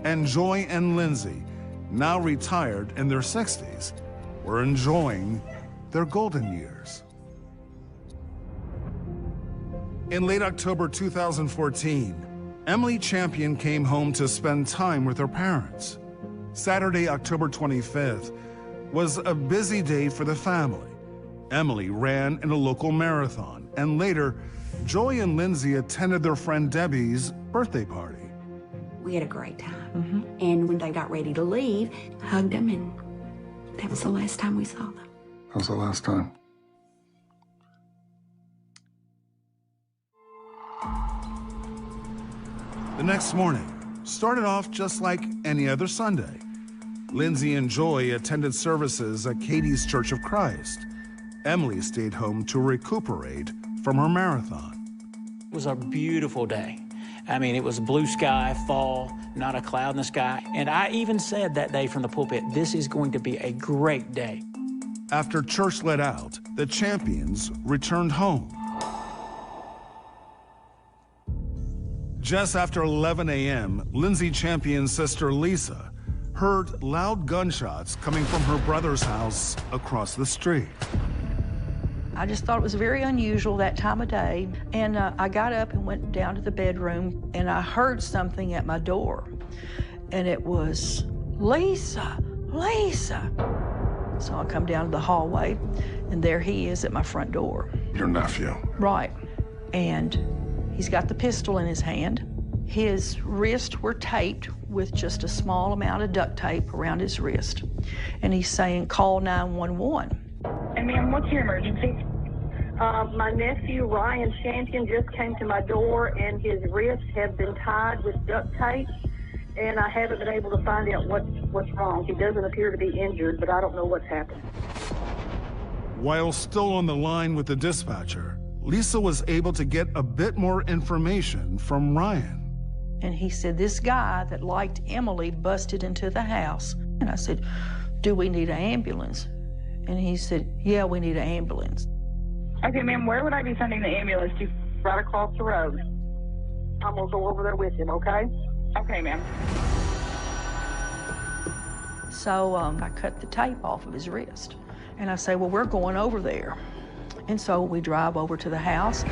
And Joy and Lindsay, now retired in their 60s, were enjoying their golden years. In late October 2014, Emily Champion came home to spend time with her parents. Saturday, October 25th, was a busy day for the family. Emily ran in a local marathon, and later, Joy and Lindsay attended their friend Debbie's birthday party.
We had a great time. And when they got ready to leave, I hugged them, and that was the last time we saw them.
That was the last time.
The next morning started off just like any other Sunday. Lindsay and Joy attended services at Katie's Church of Christ. Emily stayed home to recuperate from her marathon.
It was a beautiful day. I mean, it was blue sky, fall, not a cloud in the sky. And I even said that day from the pulpit, this is going to be a great day.
After church let out, the Champions returned home. Just after 11 a.m., Lindsay Champion's sister Lisa heard loud gunshots coming from her brother's house across the street.
I just thought it was very unusual that time of day. And I got up and went down to the bedroom, and I heard something at my door. And it was, "Lisa, Lisa." So I come down to the hallway, and there he is at my front door.
Your nephew.
Right. And he's got the pistol in his hand. His wrists were taped with just a small amount of duct tape around his wrist. And he's saying, "Call 911.
And ma'am, what's your emergency? My nephew, Ryan Champion, just came to my door, and his wrists have been tied with duct tape, and I haven't been able to find out what's wrong. He doesn't appear to be injured, but I don't know what's happened."
While still on the line with the dispatcher, Lisa was able to get a bit more information from Ryan.
And he said, "This guy that liked Emily busted into the house." And I said, "Do we need an ambulance?" And he said, "Yeah, we need an ambulance."
Okay, ma'am, where would I be sending the ambulance to? Right across the road. I'm gonna go over there with him, okay? Okay, ma'am.
So I cut the tape off of his wrist. And I say, well, we're going over there. And so we drive over to the house.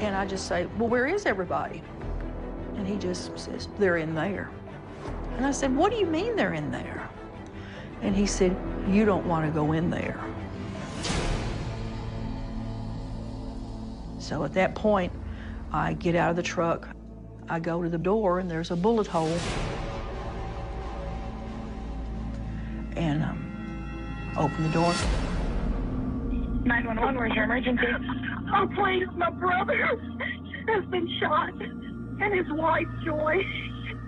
And I just say, well, where is everybody? And he just says, they're in there. And I said, what do you mean they're in there? And he said, you don't want to go in there. So at that point, I get out of the truck, I go to the door, and there's a bullet hole. And open the door.
911, where's your emergency? Oh, please, my brother has been shot, and his wife, Joy.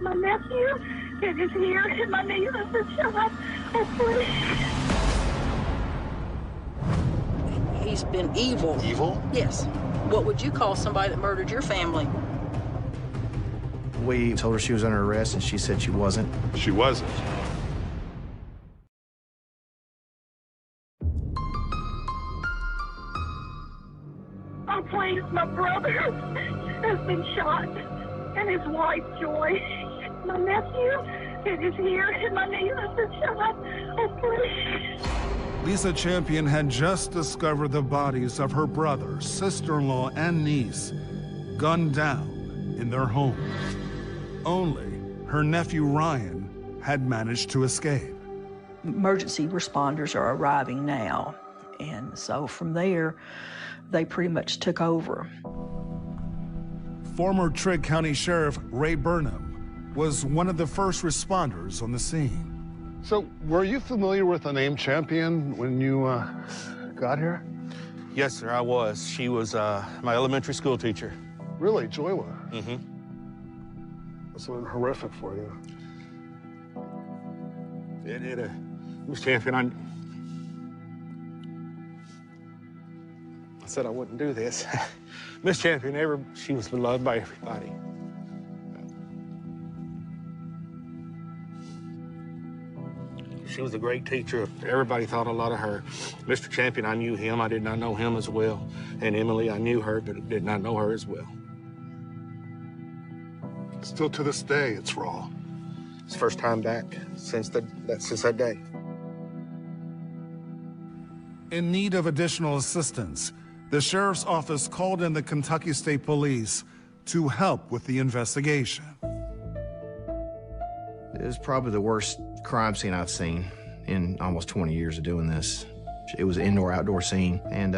My nephew is here, and my niece has been shot. Oh, please.
He's been evil.
Evil?
Yes. What would you call somebody that murdered your family?
We told her she was under arrest, and she said she wasn't.
She wasn't.
Oh, please, my brother has been shot, and his wife, Joy. My nephew is here, and my niece has been shot. Oh, please.
Lisa Champion had just discovered the bodies of her brother, sister-in-law, and niece gunned down in their home. Only her nephew Ryan had managed to escape.
Emergency responders are arriving now. And so from there, they pretty much took over.
Former Trigg County Sheriff Ray Burnham was one of the first responders on the scene.
So, were you familiar with the name Champion when you got here?
Yes, sir, I was. She was my elementary school teacher.
Really, Joy was?
Mm-hmm.
That's horrific for you.
Miss Champion, I said I wouldn't do this. Miss Champion, she was beloved by everybody. She was a great teacher. Everybody thought a lot of her. Mr. Champion, I knew him. I did not know him as well. And Emily, I knew her, but did not know her as well.
Still to this day, it's raw.
It's the first time back since that day.
In need of additional assistance, the sheriff's office called in the Kentucky State Police to help with the investigation.
It was probably the worst crime scene I've seen in almost 20 years of doing this. It was an indoor-outdoor scene, and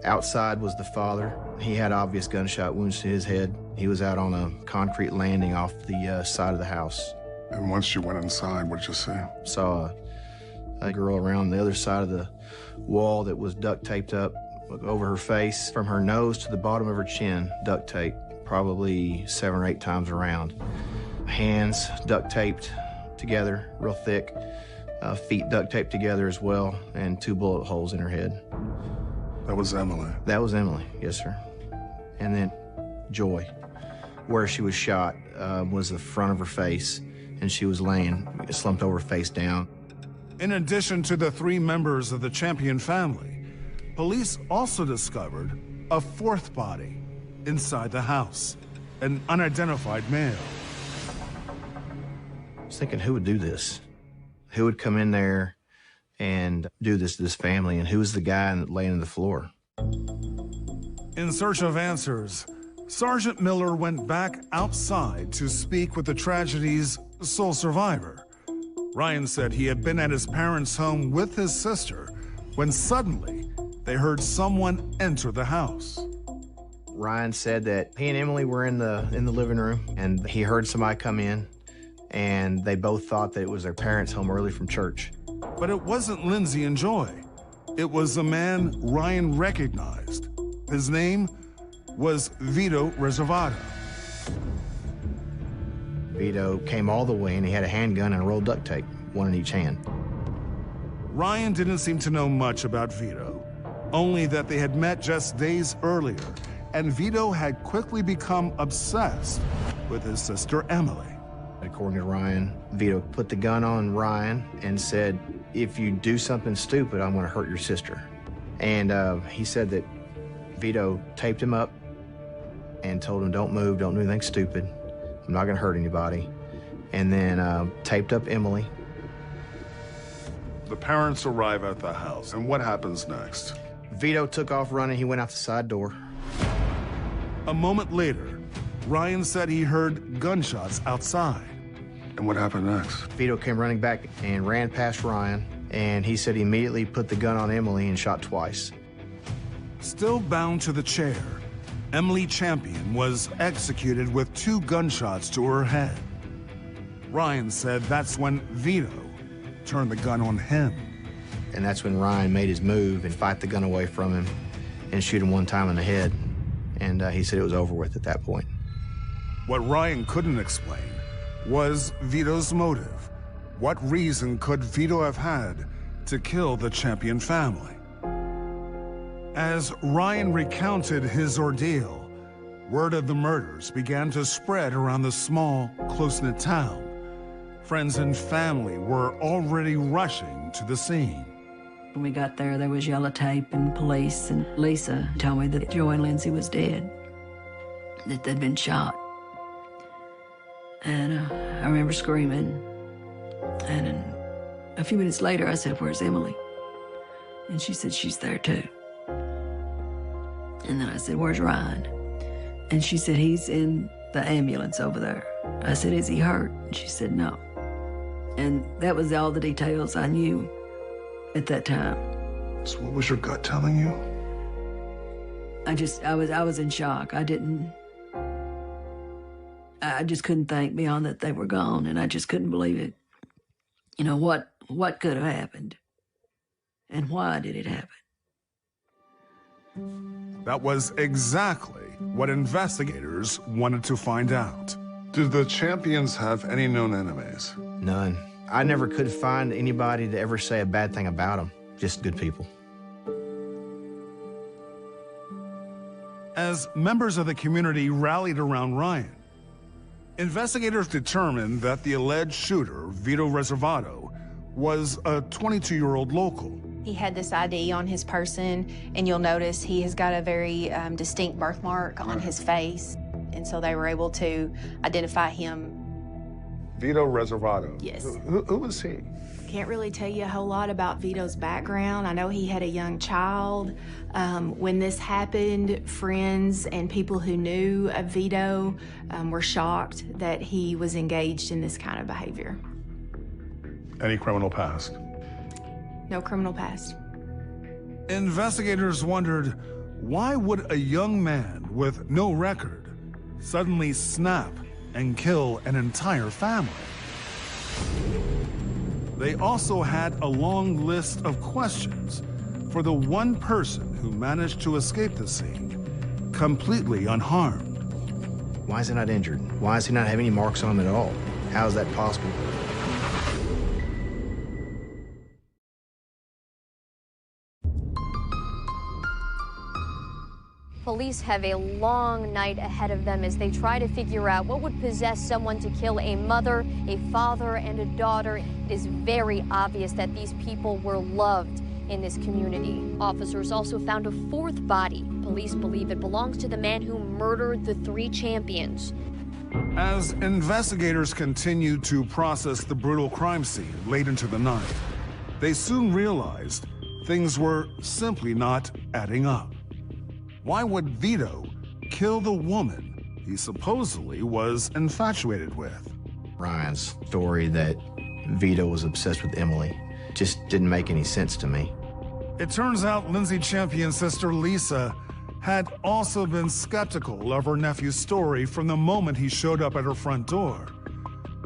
outside was the father. He had obvious gunshot wounds to his head. He was out on a concrete landing off the side of the house.
And once you went inside, what did you see?
Saw a girl around the other side of the wall that was duct taped up over her face, from her nose to the bottom of her chin, duct tape, probably 7 or 8 times around. Hands duct taped together, real thick. Feet duct taped together as well, and 2 bullet holes in her head.
That was Emily?
That was Emily, yes, sir. And then Joy, where she was shot, was the front of her face, and she was laying slumped over face down.
In addition to the 3 members of the Champion family, police also discovered a 4th body inside the house, an unidentified male.
I was thinking, who would do this? Who would come in there and do this to this family, and who was the guy laying on the floor?
In search of answers, Sergeant Miller went back outside to speak with the tragedy's sole survivor. Ryan said he had been at his parents' home with his sister when suddenly they heard someone enter the house.
Ryan said that he and Emily were in the living room, and he heard somebody come in, and they both thought that it was their parents home early from church.
But it wasn't Lindsay and Joy. It was a man Ryan recognized. His name was Vito Reservato.
Vito came all the way, and he had a handgun and a roll of duct tape, one in each hand.
Ryan didn't seem to know much about Vito, only that they had met just days earlier, and Vito had quickly become obsessed with his sister Emily.
According to Ryan, Vito put the gun on Ryan and said, if you do something stupid, I'm going to hurt your sister. And he said that Vito taped him up and told him, don't move, don't do anything stupid. I'm not going to hurt anybody. And then taped up Emily
The parents arrive at the house, and what happens next?
Vito took off running. He went out the side door.
A moment later, Ryan said he heard gunshots outside.
And what happened next?
Vito came running back and ran past Ryan, and he said he immediately put the gun on Emily and shot twice.
Still bound to the chair, Emily Champion was executed with 2 gunshots to her head. Ryan said that's when Vito turned the gun on him.
And that's when Ryan made his move and fight the gun away from him and shoot him one time in the head. And he said it was over with at that point.
What Ryan couldn't explain was Vito's motive. What reason could Vito have had to kill the Champion family? As Ryan recounted his ordeal, word of the murders began to spread around the small, close-knit town. Friends and family were already rushing to the scene.
When we got there was yellow tape and police, and Lisa told me that Joy and Lindsay was dead, that they'd been shot. And I remember screaming. And a few minutes later, I said, "Where's Emily?" And she said, "She's there too." And then I said, "Where's Ryan?" And she said, "He's in the ambulance over there." I said, "Is he hurt?" And she said, "No." And that was all the details I knew at that time.
So what was your gut telling you?
I was in shock. I just couldn't think beyond that they were gone, and I just couldn't believe it. You know, what could have happened? And why did it happen?
That was exactly what investigators wanted to find out.
Did the Champions have any known enemies?
None. I never could find anybody to ever say a bad thing about them. Just good people.
As members of the community rallied around Ryan, investigators determined that the alleged shooter, Vito Reservato, was a 22-year-old local.
He had this ID on his person, and you'll notice he has got a very distinct birthmark on his face, and so they were able to identify him.
Vito Reservato?
Yes.
Who was he?
Can't really tell you a whole lot about Vito's background. I know he had a young child. When this happened, friends and people who knew of Vito were shocked that he was engaged in this kind of behavior.
Any criminal past?
No criminal past.
Investigators wondered, why would a young man with no record suddenly snap and kill an entire family? They also had a long list of questions for the one person who managed to escape the scene completely unharmed.
Why is he not injured? Why does he not have any marks on him at all? How is that possible?
Police have a long night ahead of them as they try to figure out what would possess someone to kill a mother, a father, and a daughter. It is very obvious that these people were loved in this community. Officers also found a 4th body. Police believe it belongs to the man who murdered the 3 champions.
As investigators continued to process the brutal crime scene late into the night, they soon realized things were simply not adding up. Why would Vito kill the woman he supposedly was infatuated with?
Ryan's story that Vito was obsessed with Emily just didn't make any sense to me.
It turns out Lindsay Champion's sister Lisa had also been skeptical of her nephew's story from the moment he showed up at her front door.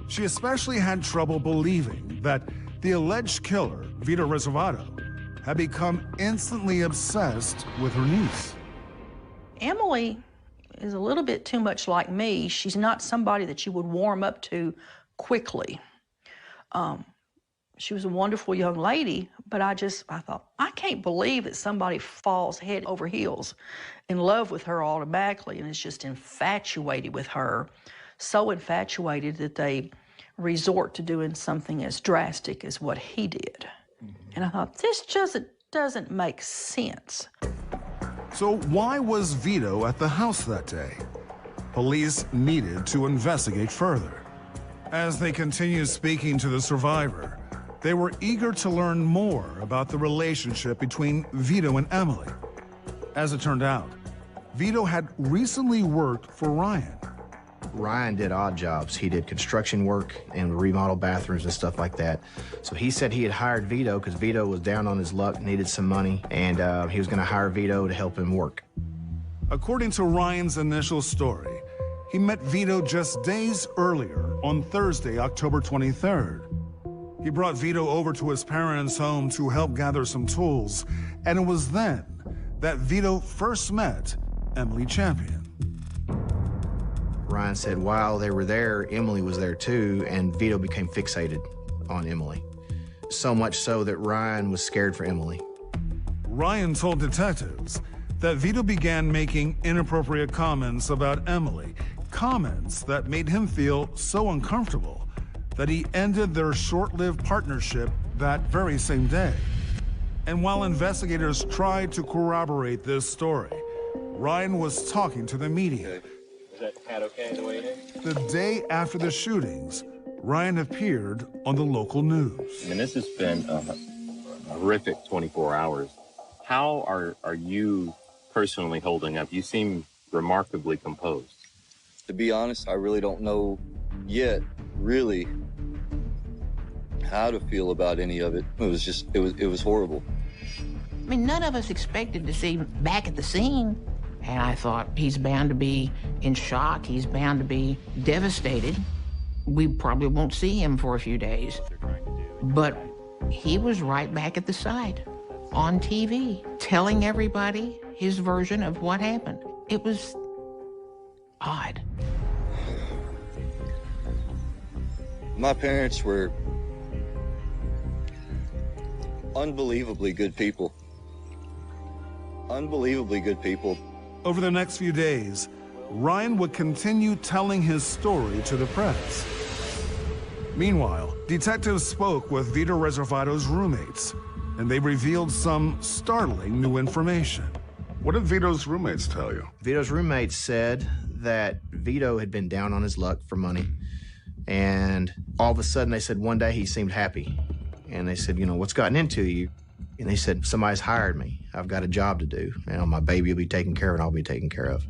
She especially had trouble believing that the alleged killer, Vito Reservato, had become instantly obsessed with her niece.
Emily is a little bit too much like me. She's not somebody that you would warm up to quickly. She was a wonderful young lady, but I thought, I can't believe that somebody falls head over heels in love with her automatically and is just infatuated with her, so infatuated that they resort to doing something as drastic as what he did. And I thought, this just doesn't make sense.
So why was Vito at the house that day? Police needed to investigate further. As they continued speaking to the survivor, They were eager to learn more about the relationship between Vito and Emily. As it turned out, Vito had recently worked for Ryan.
Ryan did odd jobs. He did construction work and remodel bathrooms and stuff like that. So he said he had hired Vito because Vito was down on his luck, needed some money, and he was going to hire Vito to help him work.
According to Ryan's initial story, he met Vito just days earlier on Thursday, October 23rd. He brought Vito over to his parents' home to help gather some tools, and it was then that Vito first met Emily Champion.
Ryan said while they were there, Emily was there too, and Vito became fixated on Emily. So much so that Ryan was scared for Emily.
Ryan told detectives that Vito began making inappropriate comments about Emily, comments that made him feel so uncomfortable that he ended their short-lived partnership that very same day. And while investigators tried to corroborate this story, Ryan was talking to the media.
Is that hat okay the way it is?
The day after the shootings, Ryan appeared on the local news.
I mean, this has been a horrific 24 hours. How are you personally holding up? You seem remarkably composed.
To be honest, I really don't know yet, really, how to feel about any of it. It was horrible.
I mean, none of us expected to see him back at the scene. And I thought, he's bound to be in shock. He's bound to be devastated. We probably won't see him for a few days. But he was right back at the site, on TV, telling everybody his version of what happened. It was odd.
My parents were unbelievably good people. Unbelievably good people.
Over the next few days, Ryan would continue telling his story to the press. Meanwhile, detectives spoke with Vito Reservato's roommates, and they revealed some startling new information.
What did Vito's roommates tell you?
Vito's roommates said that Vito had been down on his luck for money, and all of a sudden they said one day he seemed happy. And they said, you know, what's gotten into you? And they said, somebody's hired me. I've got a job to do. You know, my baby will be taken care of and I'll be taken care of.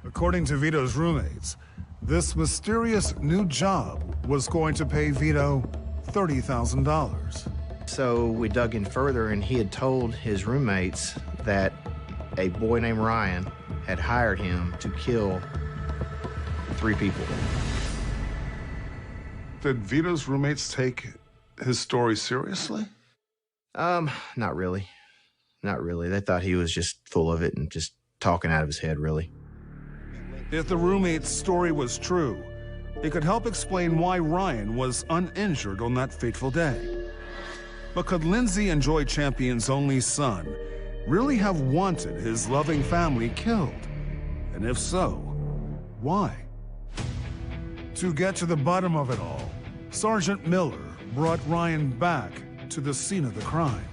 According to Vito's roommates, this mysterious new job was going to pay Vito $30,000.
So we dug in further, and he had told his roommates that a boy named Ryan had hired him to kill 3 people.
Did Vito's roommates take his story seriously?
Not really. Not really. They thought he was just full of it and just talking out of his head, really.
If the roommate's story was true, it could help explain why Ryan was uninjured on that fateful day. But could Lindsay and Joy Champion's only son really have wanted his loving family killed? And if so, why? To get to the bottom of it all, Sergeant Miller brought Ryan back to the scene of the crime.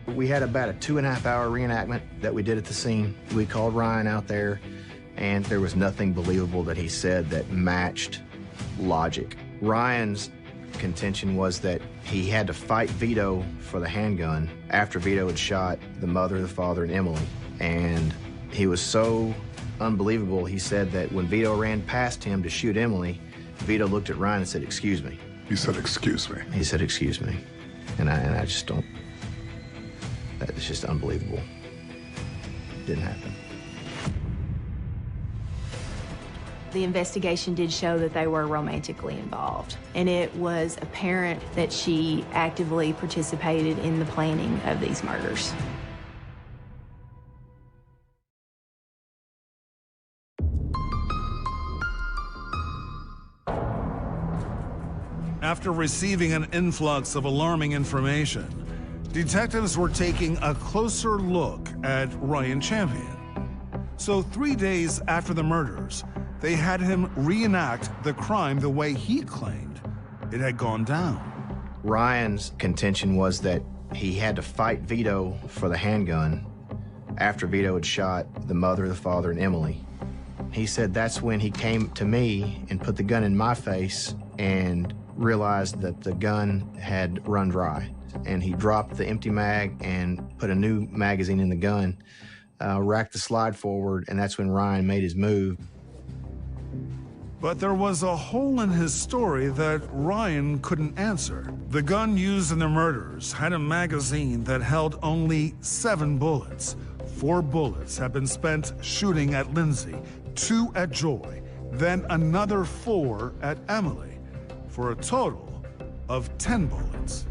We had about a 2.5-hour reenactment that we did at the scene. We called Ryan out there, and there was nothing believable that he said that matched logic. Ryan's contention was that he had to fight Vito for the handgun after Vito had shot the mother, the father, and Emily. And he was so unbelievable, he said that when Vito ran past him to shoot Emily, Vito looked at Ryan and said, "Excuse me."
He said, "Excuse me."
He said, "Excuse me." And I just don't, that's just unbelievable. Didn't happen.
The investigation did show that they were romantically involved, and it was apparent that she actively participated in the planning of these murders.
After receiving an influx of alarming information, detectives were taking a closer look at Ryan Champion. So 3 days after the murders, they had him reenact the crime the way he claimed it had gone down.
Ryan's contention was that he had to fight Vito for the handgun after Vito had shot the mother, the father, and Emily. He said that's when he came to me and put the gun in my face and realized that the gun had run dry, and he dropped the empty mag and put a new magazine in the gun, racked the slide forward, and that's when Ryan made his move.
But there was a hole in his story that Ryan couldn't answer. The gun used in the murders had a magazine that held only 7 bullets. 4 bullets had been spent shooting at Lindsay, 2 at Joy, then another 4 at Emily, for a total of 10 bullets.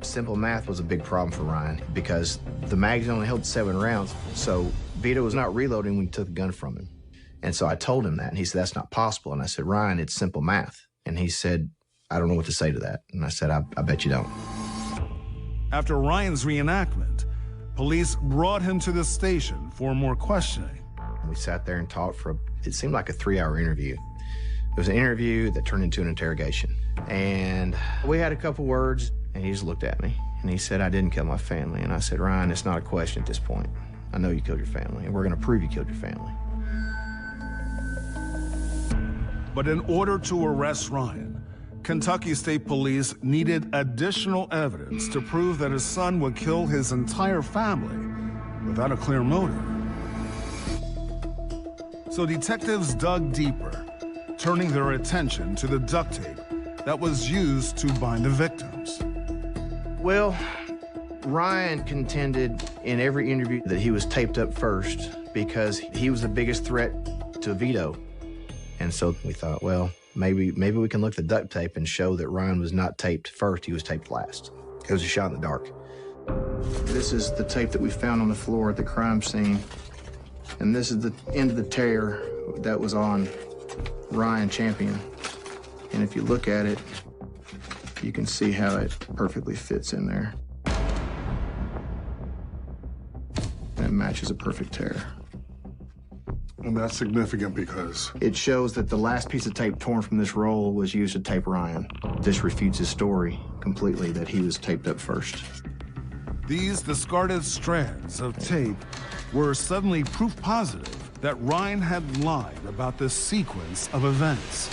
Simple math was a big problem for Ryan because the magazine only held 7 rounds, so Vito was not reloading when he took the gun from him. And so I told him that, and he said, that's not possible. And I said, Ryan, it's simple math. And he said, I don't know what to say to that. And I said, I bet you don't.
After Ryan's reenactment, police brought him to the station for more questioning.
We sat there and talked for, it seemed like a 3-hour interview. It was an interview that turned into an interrogation. And we had a couple words, and he just looked at me. And he said, I didn't kill my family. And I said, Ryan, it's not a question at this point. I know you killed your family, and we're going to prove you killed your family.
But in order to arrest Ryan, Kentucky State Police needed additional evidence to prove that his son would kill his entire family without a clear motive. So detectives dug deeper, turning their attention to the duct tape that was used to bind the victims.
Well, Ryan contended in every interview that he was taped up first because he was the biggest threat to Vito. And so we thought, well, maybe we can look at the duct tape and show that Ryan was not taped first, he was taped last. It was a shot in the dark. This is the tape that we found on the floor at the crime scene. And this is the end of the tear that was on Ryan Champion. And if you look at it, you can see how it perfectly fits in there. And it matches a perfect tear.
And that's significant because?
It shows that the last piece of tape torn from this roll was used to tape Ryan. This refutes his story completely that he was taped up first.
These discarded strands of tape were suddenly proof positive that Ryan had lied about this sequence of events.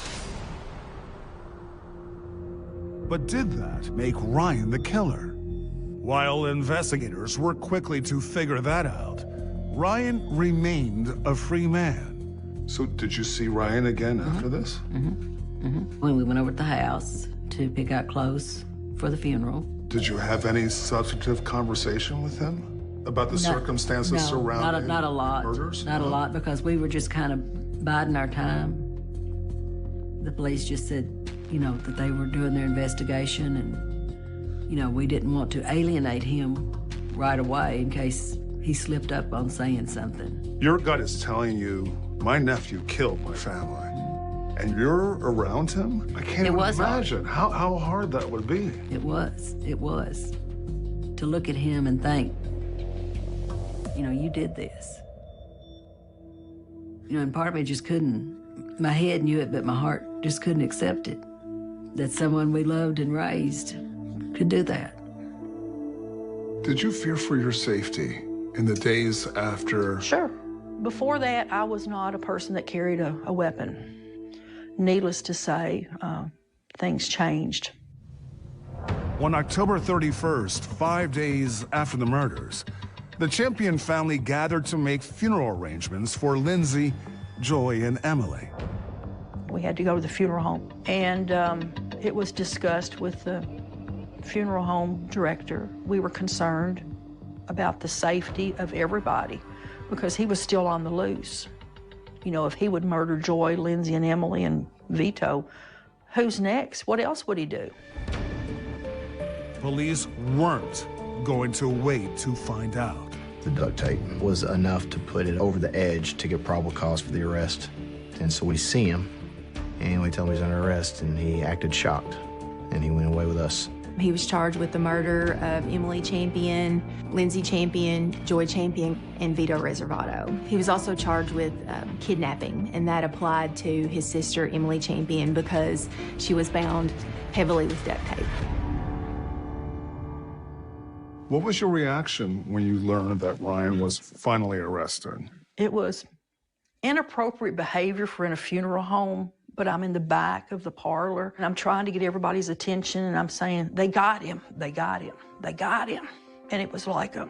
But did that make Ryan the killer? While investigators worked quickly to figure that out, Ryan remained a free man.
So did you see Ryan again after this?
When we went over to the house to pick out clothes for the funeral.
Did you have any substantive conversation with him about the circumstances surrounding
not a lot.
murders?
Not a lot, because we were just kind of biding our time. The police just said, you know, that they were doing their investigation, and, you know, we didn't want to alienate him right away in case he slipped up on saying something.
Your gut is telling you, my nephew killed my family. And you're around him? I can't even imagine how hard that would be.
It was. To look at him and think, you know, you did this. You know, and part of me just couldn't, my head knew it, but my heart just couldn't accept it. That someone we loved and raised could do that.
Did you fear for your safety in the days after?
Sure. Before that, I was not a person that carried a weapon. Needless to say, things changed.
On October 31st, 5 days after the murders, the Champion family gathered to make funeral arrangements for Lindsay, Joy, and Emily.
We had to go to the funeral home, and it was discussed with the funeral home director. We were concerned about the safety of everybody because he was still on the loose. You know, if he would murder Joy, Lindsay, and Emily, and Vito, who's next? What else would he do?
Police weren't going to wait to find out.
The duct tape was enough to put it over the edge to get probable cause for the arrest. And so we see him, and we tell him he's under arrest, and he acted shocked, and he went away with us.
He was charged with the murder of Emily Champion, Lindsay Champion, Joy Champion, and Vito Reservato. He was also charged with kidnapping, and that applied to his sister, Emily Champion, because she was bound heavily with duct tape.
What was your reaction when you learned that Ryan was finally arrested?
It was inappropriate behavior for in a funeral home, But I'm in the back of the parlor, and I'm trying to get everybody's attention, and I'm saying, they got him, they got him, they got him. And it was like a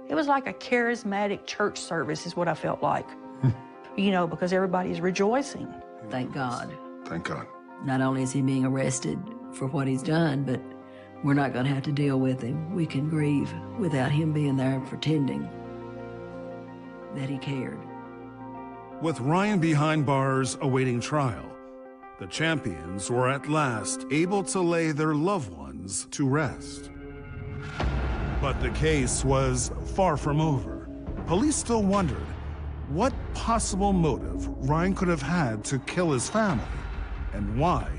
charismatic church service is what I felt like. You know, because everybody's rejoicing.
Thank God.
Thank God.
Not only is he being arrested for what he's done, but we're not going to have to deal with him. We can grieve without him being there pretending that he cared.
With Ryan behind bars awaiting trial, the champions were at last able to lay their loved ones to rest. But the case was far from over. Police still wondered what possible motive Ryan could have had to kill his family, and why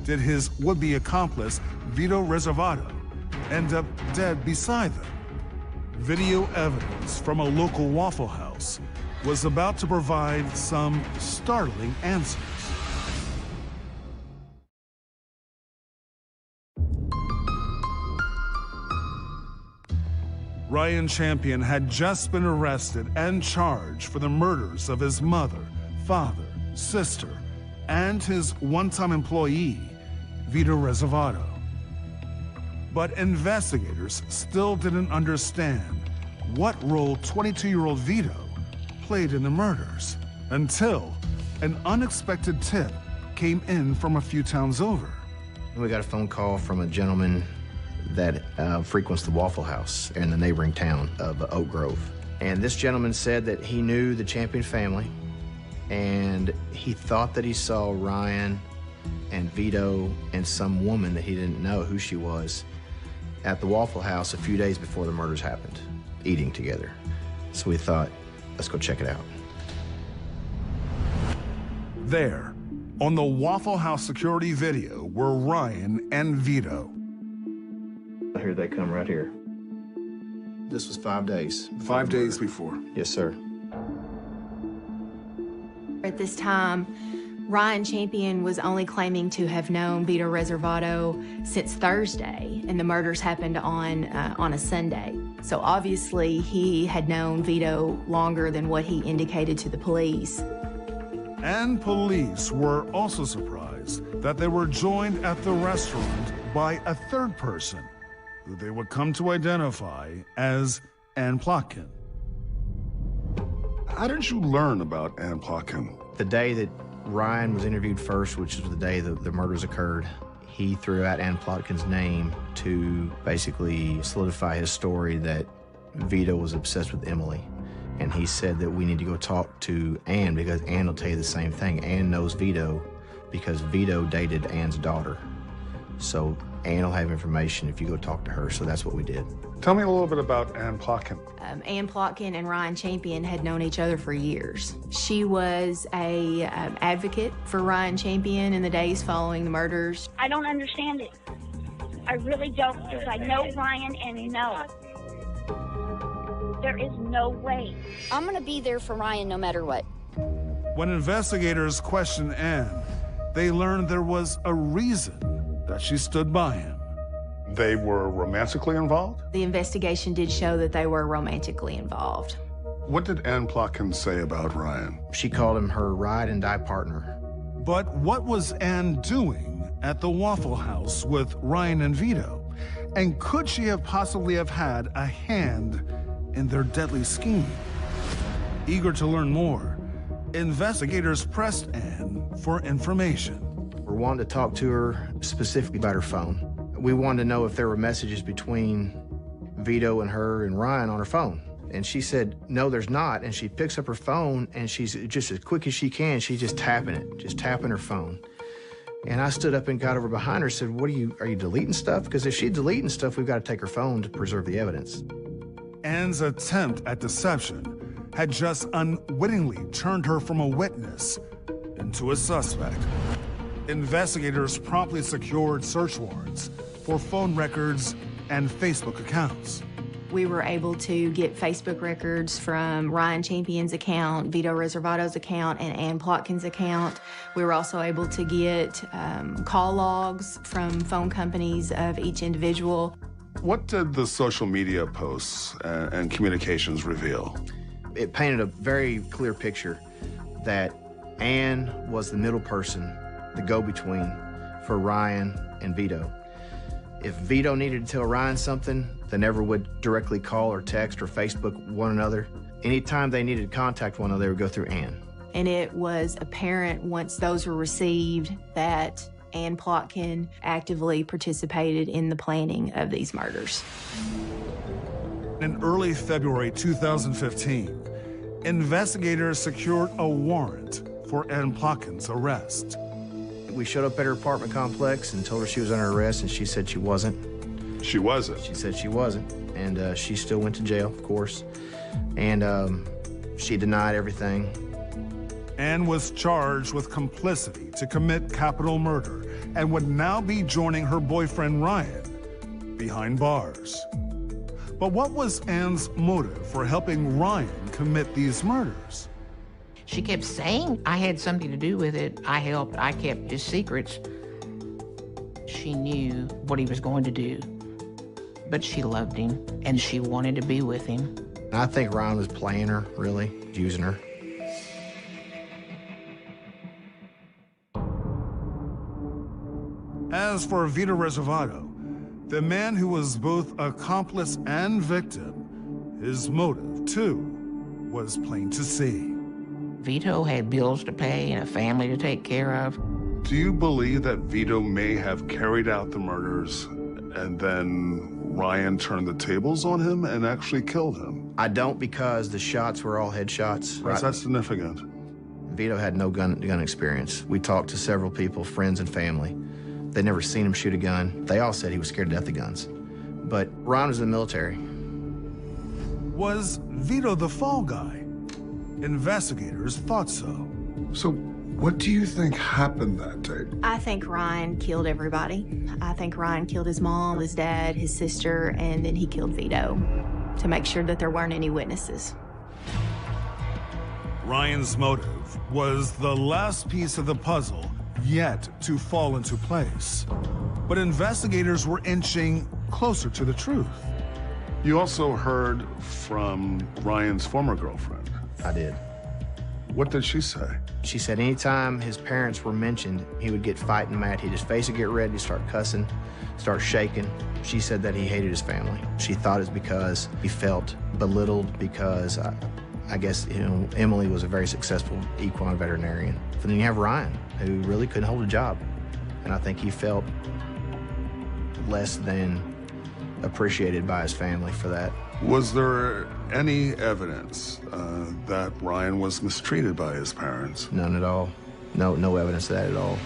did his would-be accomplice, Vito Reservato, end up dead beside them? Video evidence from a local Waffle House was about to provide some startling answers. Ryan Champion had just been arrested and charged for the murders of his mother, father, sister, and his one-time employee, Vito Reservato. But investigators still didn't understand what role 22-year-old Vito played in the murders until an unexpected tip came in from a few towns over.
We got a phone call from a gentleman that frequents the Waffle House in the neighboring town of Oak Grove. And this gentleman said that he knew the Champion family, and he thought that he saw Ryan and Vito and some woman that he didn't know who she was at the Waffle House a few days before the murders happened, eating together. So we thought, let's go check it out.
There, on the Waffle House security video, were Ryan and Vito.
Here they come right here. This was 5 days.
5 days before?
Yes, sir.
At this time, Ryan Champion was only claiming to have known Vito Reservato since Thursday, and the murders happened on a Sunday. So obviously, he had known Vito longer than what he indicated to the police.
And police were also surprised that they were joined at the restaurant by a third person, who they would come to identify as Ann Plotkin.
How did you learn about Ann Plotkin?
The day that Ryan was interviewed first, which was the day the murders occurred, he threw out Ann Plotkin's name to basically solidify his story that Vito was obsessed with Emily. And he said that we need to go talk to Ann because Ann will tell you the same thing. Ann knows Vito because Vito dated Ann's daughter. So Ann will have information if you go talk to her, so that's what we did.
Tell me a little bit about Ann Plotkin.
Ann Plotkin and Ryan Champion had known each other for years. She was a advocate for Ryan Champion in the days following the murders.
I don't understand it. I really don't, because I know Ryan and no. There is no way.
I'm gonna be there for Ryan no matter what.
When investigators questioned Ann, they learned there was a reason that she stood by him.
They were romantically involved?
The investigation did show that they were romantically involved.
What did Ann Plotkin say about Ryan?
She called him her ride and die partner.
But what was Ann doing at the Waffle House with Ryan and Vito? And could she have possibly have had a hand in their deadly scheme? Eager to learn more, investigators pressed Ann for information.
We wanted to talk to her specifically about her phone. We wanted to know if there were messages between Vito and her and Ryan on her phone. And she said, no, there's not. And she picks up her phone and she's just as quick as she can, she's just tapping it, just tapping her phone. And I stood up and got over behind her and said, are you deleting stuff? Because if she's deleting stuff, we've got to take her phone to preserve the evidence.
Ann's attempt at deception had just unwittingly turned her from a witness into a suspect. Investigators promptly secured search warrants for phone records and Facebook accounts.
We were able to get Facebook records from Ryan Champion's account, Vito Reservato's account, and Ann Plotkin's account. We were also able to get call logs from phone companies of each individual.
What did the social media posts and communications reveal?
It painted a very clear picture that Ann was the middle person, the go-between for Ryan and Vito. If Vito needed to tell Ryan something, they never would directly call or text or Facebook one another. Anytime they needed to contact one another, they would go through Ann.
And it was apparent once those were received that Ann Plotkin actively participated in the planning of these murders.
In early February 2015, investigators secured a warrant for Ann Plotkin's arrest.
We showed up at her apartment complex and told her she was under arrest, and she said she wasn't.
She wasn't?
She said she wasn't, and she still went to jail, of course. And she denied everything.
Ann was charged with complicity to commit capital murder and would now be joining her boyfriend Ryan behind bars. But what was Ann's motive for helping Ryan commit these murders?
She kept saying I had something to do with it. I helped, I kept his secrets. She knew what he was going to do, but she loved him and she wanted to be with him.
I think Ryan was playing her, really, using her.
As for Vito Reservato, the man who was both accomplice and victim, his motive, too, was plain to see.
Vito had bills to pay and a family to take care of.
Do you believe that Vito may have carried out the murders and then Ryan turned the tables on him and actually killed him?
I don't, because the shots were all headshots.
Why is that significant?
Vito had no gun experience. We talked to several people, friends and family. They'd never seen him shoot a gun. They all said he was scared to death of guns. But Ryan was in the military.
Was Vito the fall guy? Investigators thought so.
So what do you think happened that day?
I think Ryan killed everybody. I think Ryan killed his mom, his dad, his sister, and then he killed Vito to make sure that there weren't any witnesses.
Ryan's motive was the last piece of the puzzle yet to fall into place. But investigators were inching closer to the truth.
You also heard from Ryan's former girlfriend.
I did.
What did she say?
She said anytime his parents were mentioned, he would get fighting mad. His face would get red, he'd start cussing, start shaking. She said that he hated his family. She thought it's because he felt belittled because I guess, you know, Emily was a very successful equine veterinarian. But then you have Ryan, who really couldn't hold a job. And I think he felt less than appreciated by his family for that.
Was there any evidence that Ryan was mistreated by his parents?
None at all. No evidence of that at all.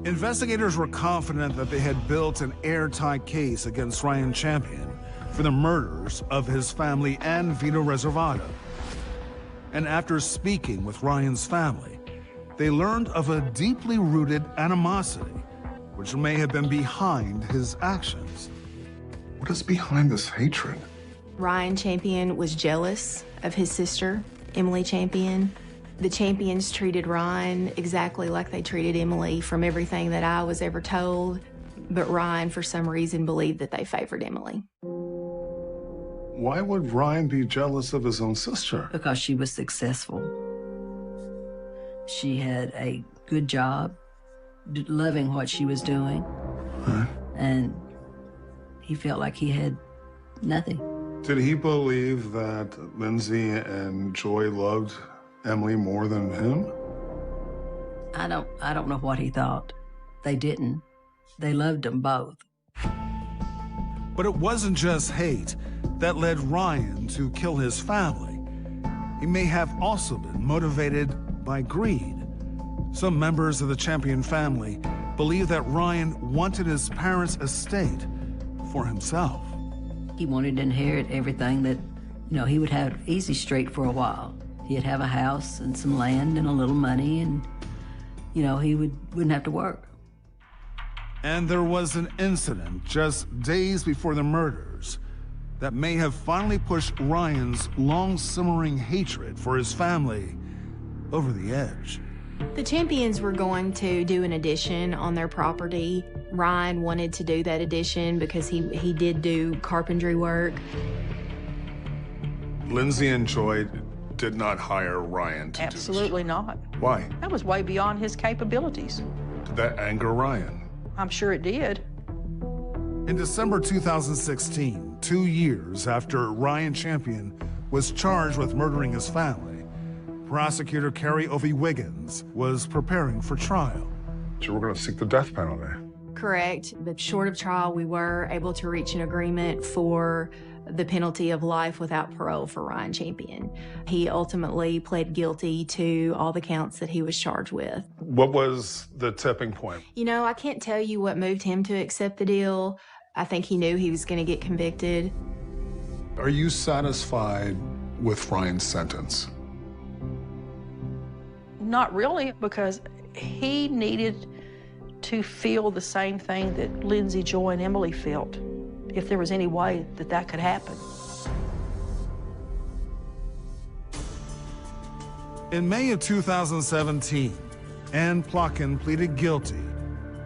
Investigators were confident that they had built an airtight case against Ryan Champion for the murders of his family and Vito Reservato. And after speaking with Ryan's family, they learned of a deeply rooted animosity, which may have been behind his actions.
What is behind this hatred?
Ryan Champion was jealous of his sister, Emily Champion. The Champions treated Ryan exactly like they treated Emily from everything that I was ever told, but Ryan, for some reason, believed that they favored Emily.
Why would Ryan be jealous of his own sister?
Because she was successful. She had a good job, loving what she was doing, and he felt like he had nothing.
Did he believe that Lindsay and Joy loved Emily more than him?
I don't know what he thought. They didn't. They loved them both.
But it wasn't just hate that led Ryan to kill his family. He may have also been motivated by greed. Some members of the Champion family believe that Ryan wanted his parents' estate for himself.
He wanted to inherit everything that, he would have easy street for a while. He'd have a house and some land and a little money, and, he wouldn't have to work.
And there was an incident just days before the murders that may have finally pushed Ryan's long-simmering hatred for his family over the edge.
The Champions were going to do an addition on their property. Ryan wanted to do that addition because he did do carpentry work.
Lindsay and Joy did not hire Ryan to
Absolutely not.
do this. Why?
That was way beyond his capabilities.
Did that anger Ryan?
I'm sure it did.
In December 2016, 2 years after Ryan Champion was charged with murdering his family, prosecutor Carrie Ovey Wiggins was preparing for trial.
So we're going to seek the death penalty.
Correct, but short of trial, we were able to reach an agreement for the penalty of life without parole for Ryan Champion. He ultimately pled guilty to all the counts that he was charged with.
What was the tipping point?
You know, I can't tell you what moved him to accept the deal. I think he knew he was going to get convicted.
Are you satisfied with Ryan's sentence?
Not really, because he needed to feel the same thing that Lindsay, Joy, and Emily felt, if there was any way that that could happen.
In May of 2017, Ann Plotkin pleaded guilty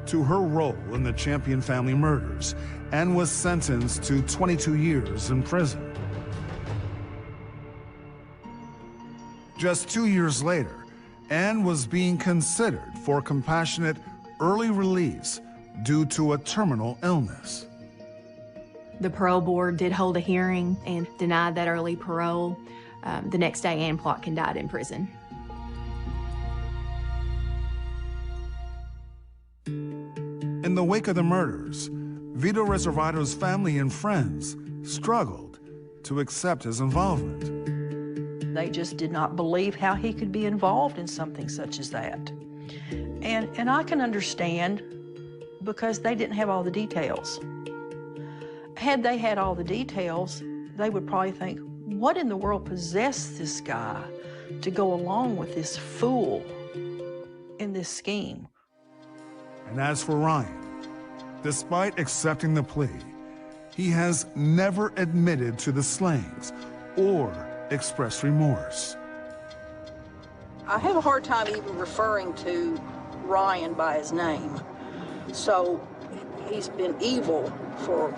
to her role in the Champion family murders and was sentenced to 22 years in prison. Just 2 years later, Ann was being considered for compassionate early release due to a terminal illness.
The parole board did hold a hearing and denied that early parole. The next day, Ann Plotkin died in prison.
In the wake of the murders, Vito Reservato's family and friends struggled to accept his involvement.
They just did not believe how he could be involved in something such as that. And I can understand, because they didn't have all the details. Had they had all the details, they would probably think, what in the world possessed this guy to go along with this fool in this scheme?
And as for Ryan, despite accepting the plea, he has never admitted to the slayings or expressed remorse.
I have a hard time even referring to Ryan by his name. So he's been evil for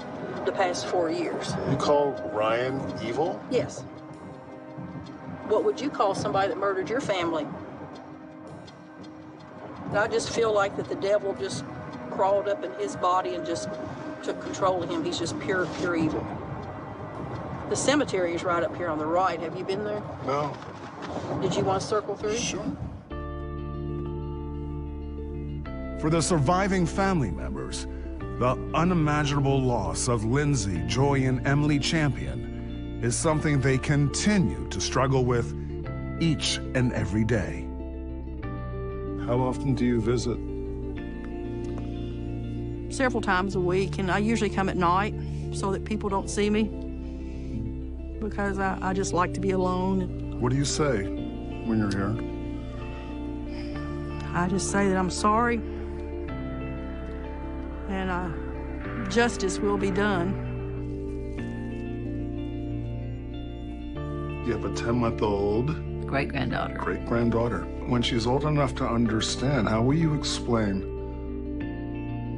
the past 4 years.
You call Ryan evil?
Yes. What would you call somebody that murdered your family? I just feel like that the devil just crawled up in his body and just took control of him. He's just pure evil. The cemetery is right up here on the right. Have you been there?
No.
Did you want to circle through?
Sure.
For the surviving family members, the unimaginable loss of Lindsay, Joy, and Emily Champion is something they continue to struggle with each and every day.
How often do you visit?
Several times a week, and I usually come at night so that people don't see me, because I just like to be alone.
What do you say when you're here?
I just say that I'm sorry, and justice will be done.
You have a 10-month-old
great-granddaughter.
Great-granddaughter. When she's old enough to understand, how will you explain?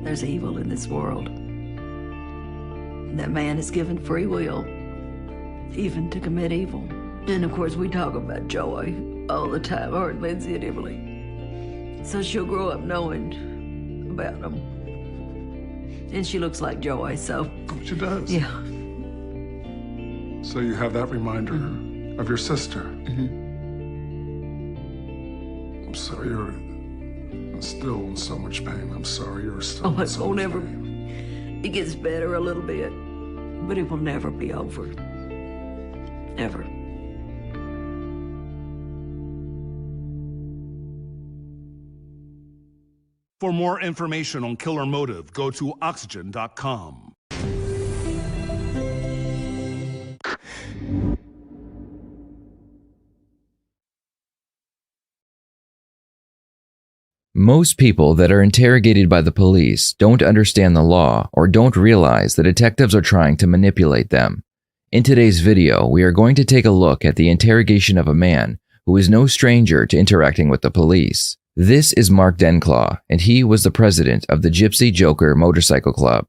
There's evil in this world. That man is given free will, even to commit evil. And of course, we talk about Joy all the time, her and Lindsay and Emily. So she'll grow up knowing about them. And she looks like Joy, so.
She does?
Yeah.
So you have that reminder of your sister. I'm sorry you're still in so much pain. I'm sorry you're still in
It
so
won't
much
ever.
pain.
It gets better a little bit, but it will never be over. Ever.
For more information on Killer Motive, go to oxygen.com.
Most people that are interrogated by the police don't understand the law or don't realize the detectives are trying to manipulate them. In today's video, we are going to take a look at the interrogation of a man who is no stranger to interacting with the police. This is Mark Denclaw, and he was the president of the Gypsy Joker Motorcycle Club.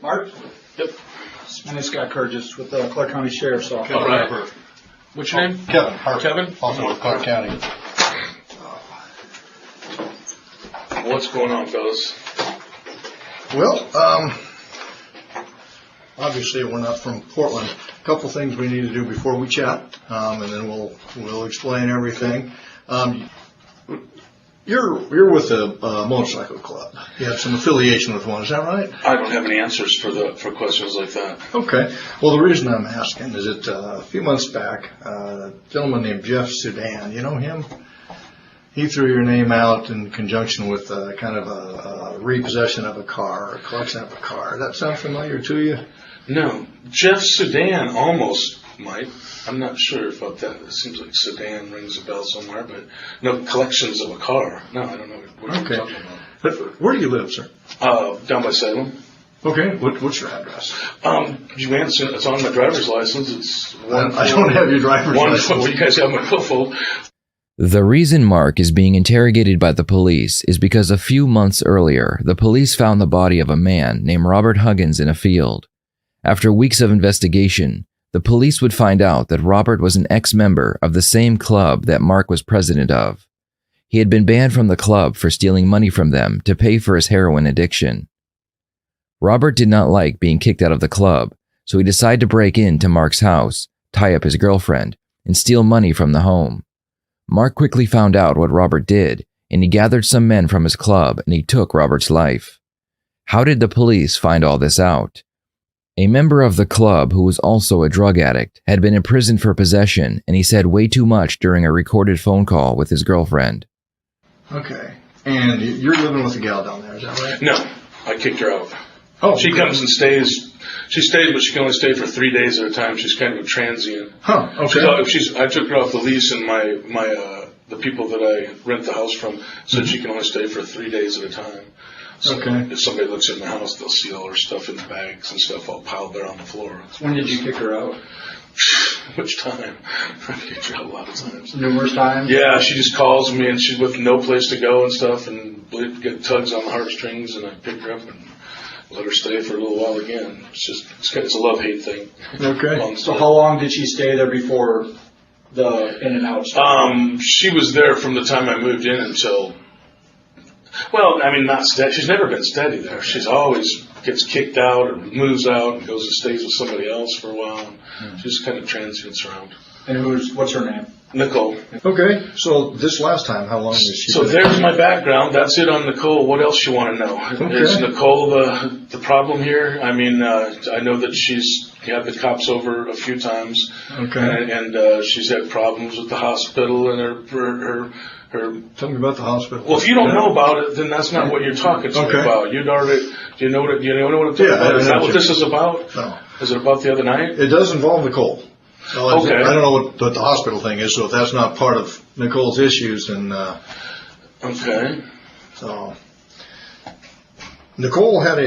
Mark? Yep. My name's Scott Curtis with the Clark County Sheriff's Office.
All right. What's your name?
Kevin.
Kevin? Also with Clark County. What's going on, fellas?
Well, obviously we're not from Portland. A couple things we need to do before we chat, and then we'll explain everything. You're with a motorcycle club. You have some affiliation with one, is that right?
I don't have any answers for questions like that.
Okay. Well, the reason I'm asking is that a few months back, a gentleman named Jeff Sudan, you know him? He threw your name out in conjunction with kind of a repossession of a car, a collection of a car. Does that sound familiar to you?
No. Jeff Sudan almost might. I'm not sure about that. It seems like Sudan rings a bell somewhere, but no, collections of a car. No, I don't know what you're talking about.
But where do you live, sir?
Down by Salem.
Okay. What's your address?
You answer. It's on my driver's license. It's
I don't have your driver's license.
You guys have my billfold.
The reason Mark is being interrogated by the police is because a few months earlier, the police found the body of a man named Robert Huggins in a field. After weeks of investigation, the police would find out that Robert was an ex-member of the same club that Mark was president of. He had been banned from the club for stealing money from them to pay for his heroin addiction. Robert did not like being kicked out of the club, so he decided to break into Mark's house, tie up his girlfriend, and steal money from the home. Mark quickly found out what Robert did, and he gathered some men from his club and he took Robert's life. How did the police find all this out? A member of the club who was also a drug addict had been imprisoned for possession, and he said way too much during a recorded phone call with his girlfriend.
Okay. And you're living with a gal down there, is that right?
No, I kicked her out.
Oh,
she comes and stays. She stays, but she can only stay for 3 days at a time. She's kind of a transient.
Huh. Okay.
I took her off the lease, and the people that I rent the house from said she can only stay for 3 days at a time. So if somebody looks in the house, they'll see all her stuff in the bags and stuff all piled there on the floor.
When did you kick her out?
Which time? I kicked her out a lot of times.
Numerous times?
Yeah, she just calls me, and she's with no place to go and stuff, and get tugs on the heartstrings, and I pick her up and let her stay for a little while again. It's a love-hate thing.
Okay.
So how long did she stay there before the in and out started?
She was there from the time I moved in until, well, I mean, not steady. She's never been steady there. She's always gets kicked out or moves out and goes and stays with somebody else for a while. She's kind of transients around.
And what's her name?
Nicole.
Okay, so this last time, how long was she?
So there's my background. That's it on Nicole. What else you want to know?
Okay.
Is Nicole the problem here? I mean, I know that she's had the cops over a few times.
Okay.
And she's had problems with the hospital and her.
Tell me about the hospital.
Well, if you don't know about it, then that's not what you're talking to me about. You'd already. Do you know what I'm talking about? Is that what this is about?
No.
Is it about the other night?
It does involve Nicole. So
Okay.
I don't know what the hospital thing is, so if that's not part of Nicole's issues, then...
Okay.
So, Nicole had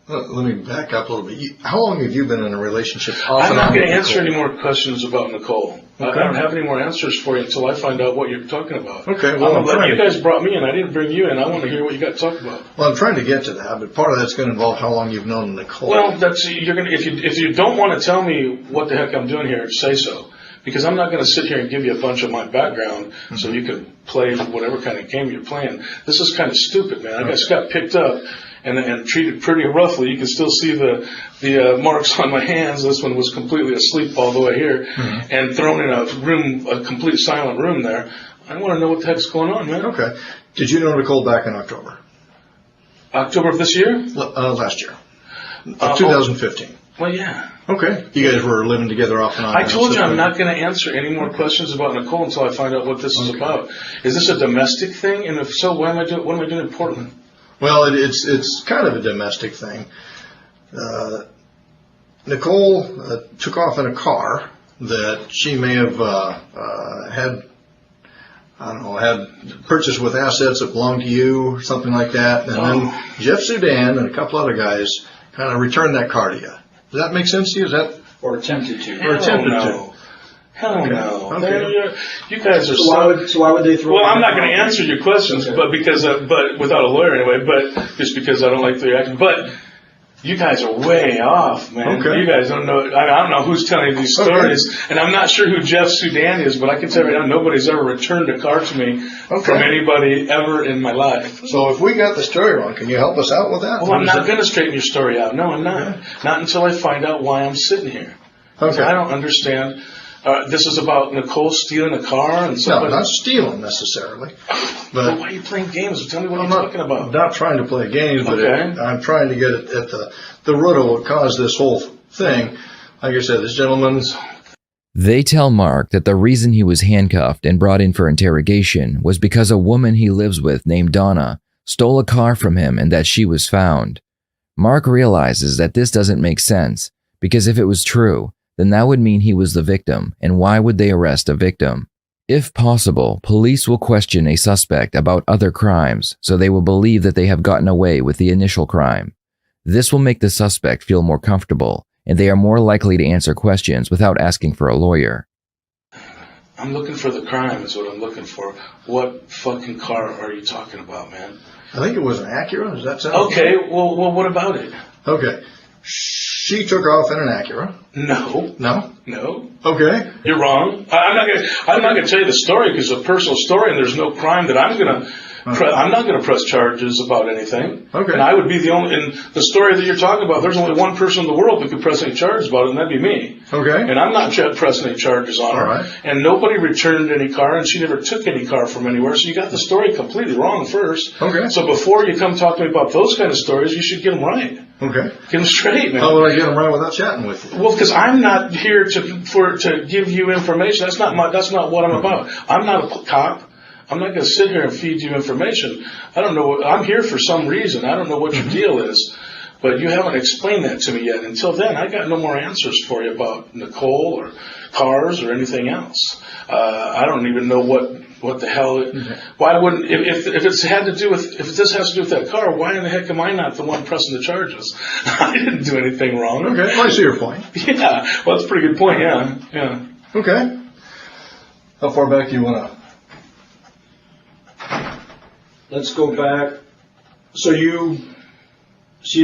let me back up a little bit. How long have you been in a relationship?
I'm not going to answer any more questions about Nicole.
Okay.
I don't have any more answers for you until I find out what you're talking about.
Okay, well,
you guys brought me in. I didn't bring you in. I want to hear what you got to talk about.
Well, I'm trying to get to that, but part of that's going to involve how long you've known Nicole.
Well, if you don't want to tell me what the heck I'm doing here, say so. Because I'm not going to sit here and give you a bunch of my background so you can play whatever kind of game you're playing. This is kind of stupid, man. I just got picked up and treated pretty roughly. You can still see the marks on my hands. This one was completely asleep all the way here and thrown in a complete silent room there. I want to know what the heck's going on, man.
Okay. Did you know Nicole back in October?
October of this year?
Last year. 2015.
Well, yeah.
Okay. You guys were living together off and on.
I told you I'm not going to answer any more questions about Nicole until I find out what this is about. Is this a domestic thing? And if so, what am I doing in Portland?
Well, it's kind of a domestic thing. Nicole took off in a car that she may have had purchased with assets that belonged to you or something like that. And then Jeff Sudan and a couple other guys kind of returned that car to you. Does that make sense to you? Is that
Or attempted to.
Or attempted
to. Hell
Okay.
no.
Okay.
You guys are
So why would they throw?
Well, I'm not going to answer your questions, but without a lawyer anyway, but just because I don't like the reaction. But you guys are way off, man.
Okay.
You guys don't know. I don't know who's telling these stories, and I'm not sure who Jeff Sudan is, but I can tell you right now, nobody's ever returned a car to me from anybody ever in my life.
So if we got the story wrong, can you help us out with that?
Well, I'm not going to straighten your story out. No, I'm not. Not until I find out why I'm sitting here.
Okay.
I don't understand. This is about Nicole stealing a car and somebody.
No, not stealing necessarily.
But why are you playing games? Tell me what you're talking about.
I'm not trying to play games, but
Okay.
I'm trying to get at the root of what caused this whole thing. Like I said, this gentleman's.
They tell Mark that the reason he was handcuffed and brought in for interrogation was because a woman he lives with named Donna stole a car from him and that she was found. Mark realizes that this doesn't make sense, because if it was true, then that would mean he was the victim, and why would they arrest a victim? If possible, police will question a suspect about other crimes, so they will believe that they have gotten away with the initial crime. This will make the suspect feel more comfortable, and they are more likely to answer questions without asking for a lawyer.
I'm looking for the crime is what I'm looking for. What fucking car are you talking about, man?
I think it was an Acura. Does that sound
Okay, well, what about it?
Okay. She took off in an Acura.
No.
No?
No.
Okay.
You're wrong. I'm not gonna tell you the story because it's a personal story and there's no crime that I'm not gonna press charges about anything.
Okay.
And I would be the only, in the story that you're talking about, there's only one person in the world that could press any charges about it, and that'd be me.
Okay.
And I'm not pressing any charges on her.
All right.
And nobody returned any car, and she never took any car from anywhere. So you got the story completely wrong first.
Okay.
So before you come talk to me about those kind of stories, you should get them right.
Okay.
Get them straight, man.
How would I get them right without chatting with you?
Well, because I'm not here to give you information. That's not what I'm about. I'm not a cop. I'm not going to sit here and feed you information. I don't know. I'm here for some reason. I don't know what your deal is, but you haven't explained that to me yet. Until then, I got no more answers for you about Nicole or cars or anything else. I don't even know what the hell. Why wouldn't if this has to do with that car? Why in the heck am I not the one pressing the charges? I didn't do anything wrong.
Okay. Well, I see your point.
Yeah. Well, that's a pretty good point. Yeah. Yeah.
Okay. How far back do you want to?
Let's go back. So you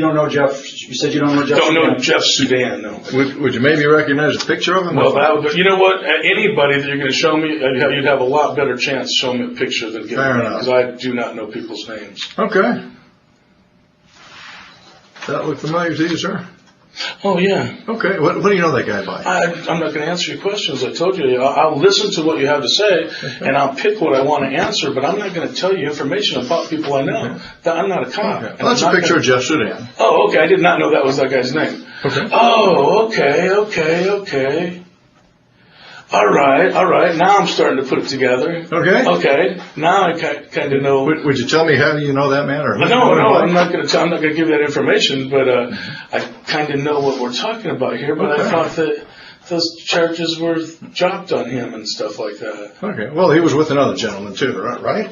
don't know Jeff? You said you don't know Jeff?
Don't know Jeff Sudan, no.
Would you maybe recognize a picture of him?
Well, you know what? Anybody that you're going to show me, you'd have a lot better chance showing me a picture than giving me, because I do not know people's names.
Okay. That look familiar to you, sir?
Oh, yeah.
Okay. What do you know that guy by?
I'm not going to answer your questions. I told you. I'll listen to what you have to say, and I'll pick what I want to answer, but I'm not going to tell you information about people I know. I'm not a cop.
Okay. Well, that's a picture of Jeff Sudan.
Oh, okay. I did not know that was that guy's name.
Okay.
Oh, okay. All right. Now I'm starting to put it together. Okay. Now I kind of know.
Would you tell me how you know that man? Or
No. I'm not going to give that information. But I kind of know what we're talking about here. But I thought that those charges were dropped on him and stuff like that.
Okay. Well, he was with another gentleman too, right?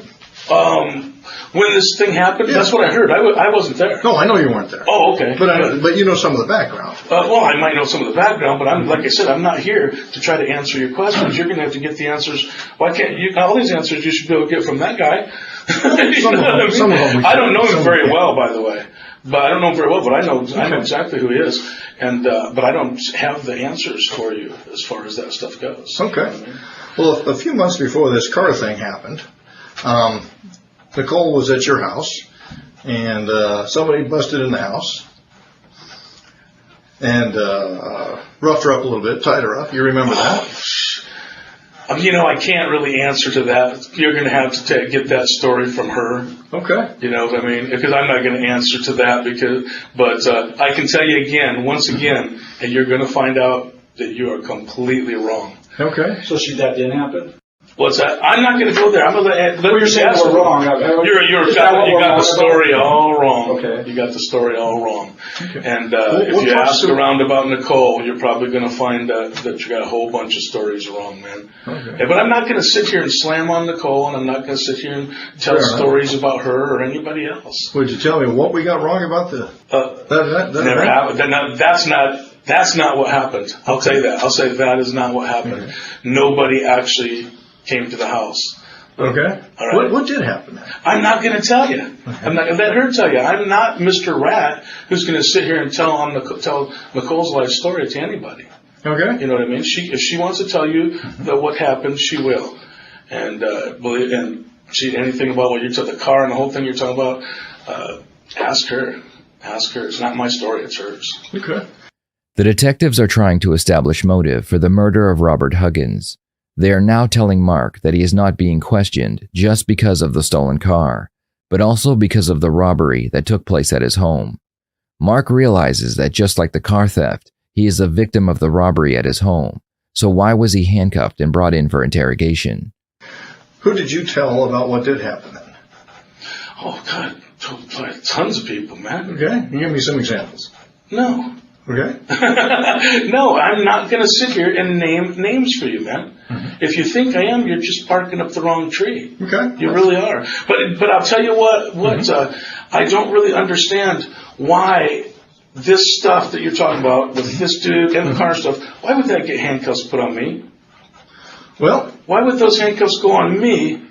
When this thing happened, that's what I heard. I wasn't there.
No, I know you weren't there.
Oh, okay.
But you know some of the background.
Well, I might know some of the background, but like I said, I'm not here to try to answer your questions. You're going to have to get the answers. Why can't you? All these answers you should be able to get from that guy. Some of them. I don't know him very well, by the way. But I don't know him very well, but I know exactly who he is. And but I don't have the answers for you as far as that stuff goes.
Okay. Well, a few months before this car thing happened, Nicole was at your house, and somebody busted in the house and roughed her up a little bit, tied her up. You remember that?
I can't really answer to that. You're going to have to get that story from her.
Okay.
You know what I mean? Because I'm not going to answer to that but I can tell you once again, and you're going to find out that you are completely wrong.
Okay.
So that didn't happen?
What's that? I'm not going to go there. I'm going to let
you're saying we're wrong.
You got the story all wrong.
Okay.
You got the story all wrong.
Okay.
And if you ask around about Nicole, you're probably going to find that you got a whole bunch of stories wrong, man.
Okay.
But I'm not going to sit here and slam on Nicole, and I'm not going to sit here and tell stories about her or anybody else.
Would you tell me what we got wrong about
Never happened. That's not. That's not what happened. I'll tell you that. I'll say that is not what happened.
Okay.
Nobody actually came to the house.
Okay.
All right.
What did happen then?
I'm not going to tell you. I'm not going to let her tell you. I'm not Mr. Rat who's going to sit here and tell Nicole's life story to anybody.
Okay.
You know what I mean? If she wants to tell you that what happened, she will. And anything about what you're talking, the car and the whole thing you're talking about, ask her. Ask her. It's not my story. It's hers.
Okay.
The detectives are trying to establish motive for the murder of Robert Huggins. They are now telling Mark that he is not being questioned just because of the stolen car, but also because of the robbery that took place at his home. Mark realizes that just like the car theft, he is a victim of the robbery at his home. So why was he handcuffed and brought in for interrogation?
Who did you tell about what did happen then?
Oh, God. Tons of people, man.
Okay. Can you give me some examples?
No.
Okay.
No, I'm not going to sit here and name names for you, man. Mm-hmm. If you think I am, you're just barking up the wrong tree.
Okay.
You really are. But I'll tell you what I don't really understand why this stuff that you're talking about with this dude and the car stuff, why would that get handcuffs put on me?
Well,
why would those handcuffs go on me?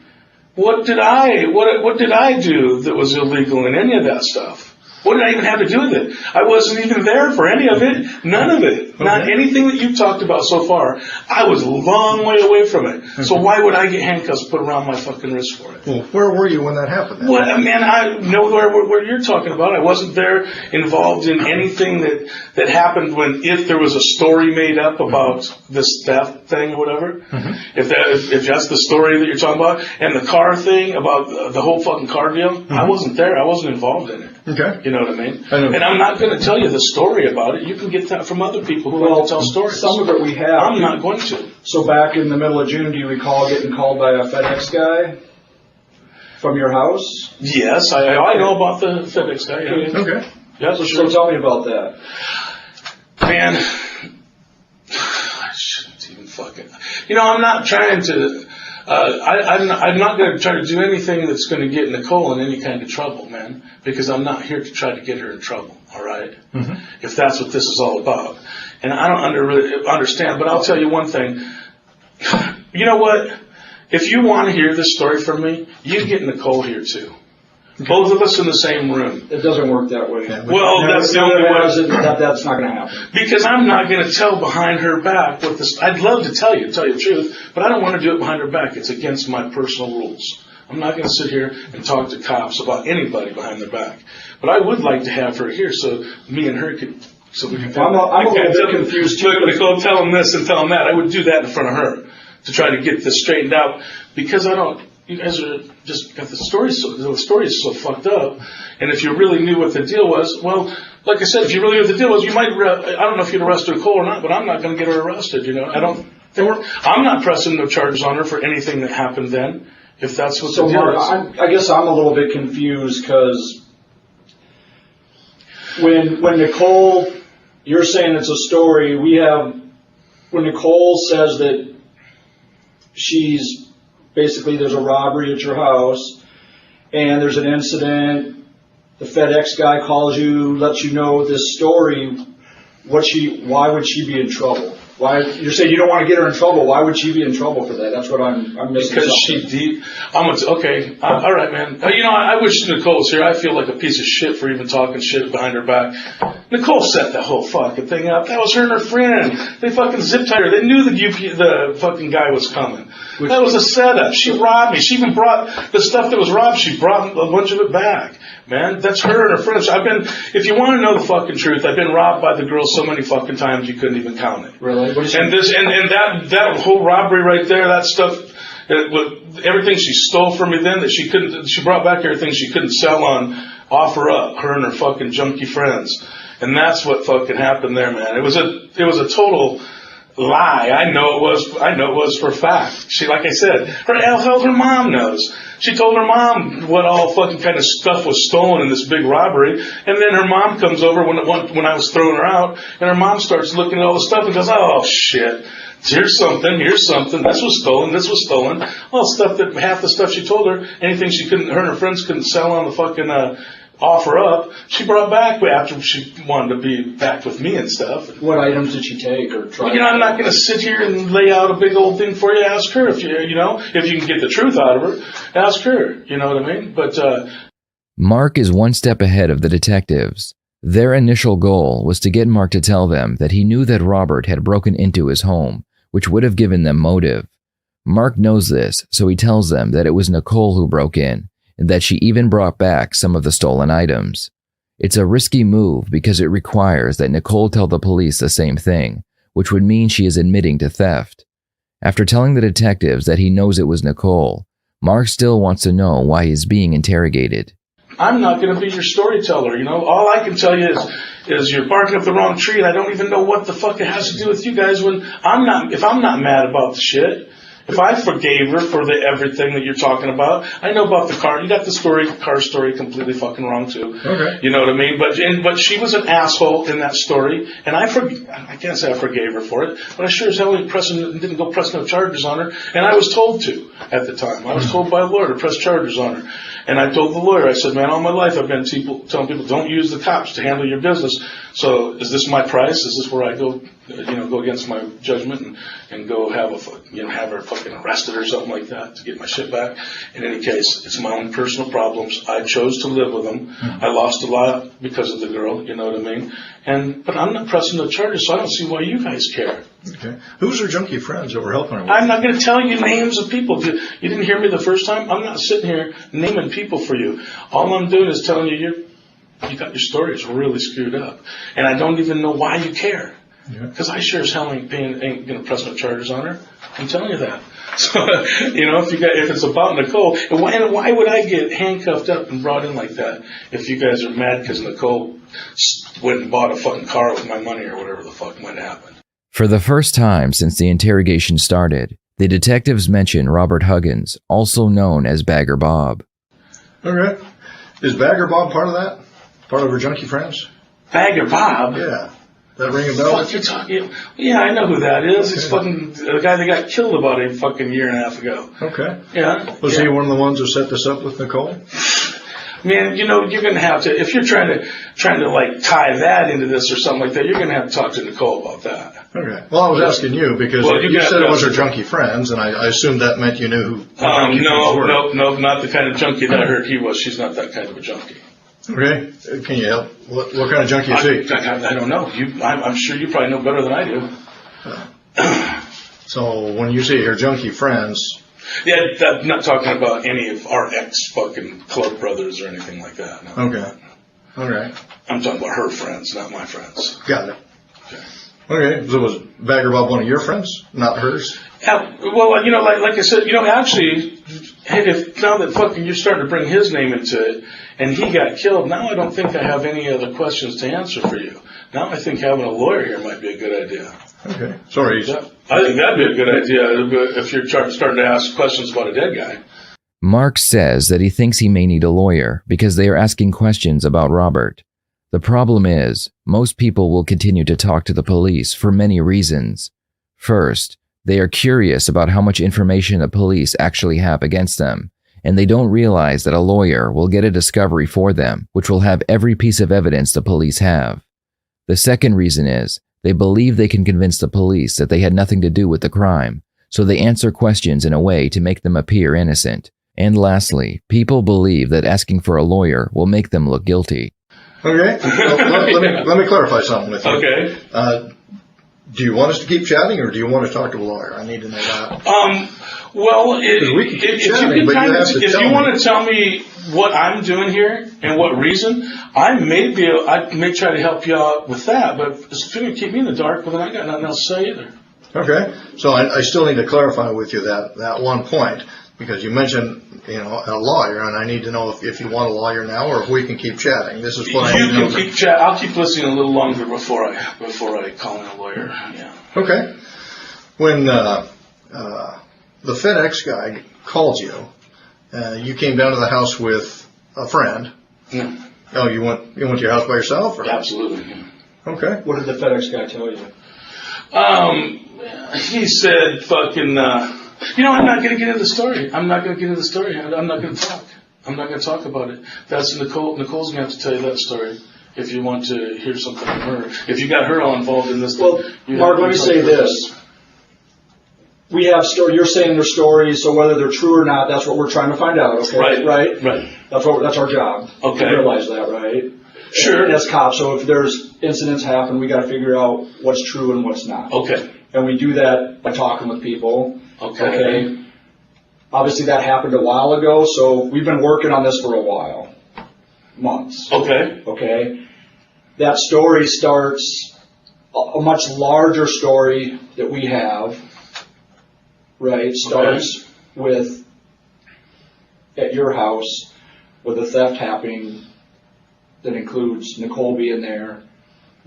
What did I do that was illegal in any of that stuff? What did I even have to do with it? I wasn't even there for any of it. None of it. Okay. Not anything that you've talked about so far. I was a long way away from it. Okay. So why would I get handcuffs put around my fucking wrist for it?
Well, where were you when that happened?
Well, man, I know where you're talking about. I wasn't there involved in anything that happened if there was a story made up about this theft thing or whatever. Mm-hmm. If that's the story that you're talking about, and the car thing about the whole fucking car deal, mm-hmm. I wasn't there. I wasn't involved in it.
Okay.
You know what I mean? And I'm not going to tell you the story about it. You can get that from other people who like to tell stories.
Some of it we have.
I'm not going to.
So back in the middle of June, do you recall getting called by a FedEx guy from your house?
Yes, I know about the FedEx guy. Yeah.
Okay.
Yeah,
so tell me about that.
Man, I shouldn't even fucking... I'm not trying to... I'm not going to try to do anything that's going to get Nicole in any kind of trouble, man, because I'm not here to try to get her in trouble, all right? Mm-hmm. If that's what this is all about. And I don't really understand, but I'll tell you one thing. You know what? If you want to hear this story from me, you get Nicole here too. Both of us in the same room.
It doesn't work that way.
Well, that's the only way.
That's not going to happen.
Because I'm not going to tell behind her back what this. I'd love to tell you the truth, but I don't want to do it behind her back. It's against my personal rules. I'm not going to sit here and talk to cops about anybody behind their back. But I would like to have her here so me and her could. So we can.
I'm a little bit confused too.
Look, Nicole, tell them this and tell them that. I would do that in front of her to try to get this straightened out because I don't. You guys are just got the story is so fucked up. And if you really knew what the deal was, well, like I said, if you really knew what the deal was, you might. I don't know if you'd arrest Nicole or not, but I'm not going to get her arrested. I'm not pressing no charges on her for anything that happened then. If that's what the deal is.
I guess I'm a little bit confused because when Nicole, you're saying it's a story. When Nicole says that she's. Basically, there's a robbery at your house, and there's an incident. The FedEx guy calls you, lets you know this story. Why would she be in trouble? You're saying you don't want to get her in trouble. Why would she be in trouble for that? That's what I'm missing.
Because okay. All right, man. I wish Nicole was here. I feel like a piece of shit for even talking shit behind her back. Nicole set the whole fucking thing up. That was her and her friend. They fucking zip tied her. They knew the fucking guy was coming. That was a setup. She robbed me. She even brought the stuff that was robbed. She brought a bunch of it back. Man, that's her and her friends. If you want to know the fucking truth, I've been robbed by the girl so many fucking times you couldn't even count it.
Really?
And that whole robbery right there, that stuff, everything she stole from me then that she brought back everything she couldn't sell on offer up, her and her fucking junkie friends. And that's what fucking happened there, man. It was a total lie. I know it was for a fact. She, like I said, her mom knows. She told her mom what all fucking kind of stuff was stolen in this big robbery. And then her mom comes over when I was throwing her out, and her mom starts looking at all the stuff and goes, oh shit. Here's something. This was stolen. Well, half the stuff she told her, anything her and her friends couldn't sell on the fucking, offer up. She brought back after she wanted to be back with me and stuff.
What items did she take or try?
Well, I'm not going to sit here and lay out a big old thing for you. Ask her if you can get the truth out of her. Ask her. You know what I mean? But
Mark is one step ahead of the detectives. Their initial goal was to get Mark to tell them that he knew that Robert had broken into his home, which would have given them motive. Mark knows this, so he tells them that it was Nicole who broke in, and that she even brought back some of the stolen items. It's a risky move because it requires that Nicole tell the police the same thing, which would mean she is admitting to theft. After telling the detectives that he knows it was Nicole, Mark still wants to know why he's being interrogated.
I'm not going to be your storyteller, All I can tell you is you're barking up the wrong tree, and I don't even know what the fuck it has to do with you guys if I'm not mad about the shit. If I forgave her for everything that you're talking about, I know about the car. You got the car story completely fucking wrong too.
Okay.
You know what I mean? But she was an asshole in that story, and I can't say I forgave her for it, but I sure as hell didn't go press no charges on her, and I was told to at the time. I was told by a lawyer to press charges on her. And I told the lawyer, I said, man, all my life I've been telling people, don't use the cops to handle your business. So is this my price? Is this where I go against my judgment and go have her fucking arrested or something like that to get my shit back? In any case, it's my own personal problems. I chose to live with them. I lost a lot because of the girl, you know what I mean? But I'm not pressing the charges, so I don't see why you guys care.
Okay. Who's her junkie friends that were helping her?
I'm not going to tell you names of people. You didn't hear me the first time? I'm not sitting here naming people for you. All I'm doing is telling you you got your stories really screwed up. And I don't even know why you care. Because I sure as hell ain't going to press no charges on her. I'm telling you that. So, if it's about Nicole, and why would I get handcuffed up and brought in like that if you guys are mad because Nicole went and bought a fucking car with my money or whatever the fuck might happen?
For the first time since the interrogation started, the detectives mention Robert Huggins, also known as Bagger Bob.
Okay. Is Bagger Bob part of that? Part of her junkie friends?
Bagger Bob?
Yeah. That ring a bell?
What you talking? Yeah, I know who that is. He's fucking the guy that got killed about a fucking year and a half ago.
Okay.
Yeah.
Was he one of the ones who set this up with Nicole?
Man, you're going to have to, if you're trying to like tie that into this or something like that, you're going to have to talk to Nicole about that.
Okay. Well, I was asking you because you said it was her junkie friends, and I assumed that meant you knew who junkie friends were.
No, not the kind of junkie that I heard he was. She's not that kind of a junkie.
Okay. Can you help? What kind of junkie is he?
I don't know. I'm sure you probably know better than I do.
So when you say her junkie friends...
Yeah, I'm not talking about any of our ex-fucking club brothers or anything like that. No.
Okay. All right.
I'm talking about her friends, not my friends.
Got it. Okay. So was Bagger Bob one of your friends, not hers?
Yeah, well, like I said, actually, now that fucking you're starting to bring his name into it, and he got killed, now I don't think I have any other questions to answer for you. Now I think having a lawyer here might be a good idea.
Okay. Sorry.
I think that'd be a good idea if you're starting to ask questions about a dead guy.
Mark says that he thinks he may need a lawyer because they are asking questions about Robert. The problem is, most people will continue to talk to the police for many reasons. First, they are curious about how much information the police actually have against them, and they don't realize that a lawyer will get a discovery for them, which will have every piece of evidence the police have. The second reason is, they believe they can convince the police that they had nothing to do with the crime, so they answer questions in a way to make them appear innocent. And lastly, people believe that asking for a lawyer will make them look guilty.
Okay. Well, let me clarify something with you.
Okay.
Do you want us to keep chatting, or do you want to talk to a lawyer? I need to know that.
Well,
if
you want to tell me what I'm doing here and what reason, I may try to help you out with that. But if you're going to keep me in the dark, well, then I got nothing else to say either.
Okay. So I still need to clarify with you that one point, because you mentioned a lawyer, and I need to know if you want a lawyer now or if we can keep chatting. This is what I need to know.
You can keep chatting. I'll keep listening a little longer before I call in a lawyer. Yeah.
Okay. When the FedEx guy called you, you came down to the house with a friend.
Yeah.
Oh, you went to your house by yourself? Or?
Absolutely. Yeah.
Okay. What did the FedEx guy tell you?
He said fucking, I'm not going to get into the story. I'm not going to talk. I'm not going to talk about it. That's Nicole. Nicole's going to have to tell you that story if you want to hear something from her. If you got her all involved in this.
Well, Mark, let me say this. We have you're saying their stories, so whether they're true or not, that's what we're trying to find out. Okay.
Right.
That's our job.
Okay.
To realize that, right?
Sure.
And as cops, so if there's incidents happen, we got to figure out what's true and what's not.
Okay.
And we do that by talking with people.
Okay.
Obviously, that happened a while ago, so we've been working on this for a while, months.
Okay.
That story starts a much larger story that we have. Right, starts with at your house with a theft happening that includes Nicole being there,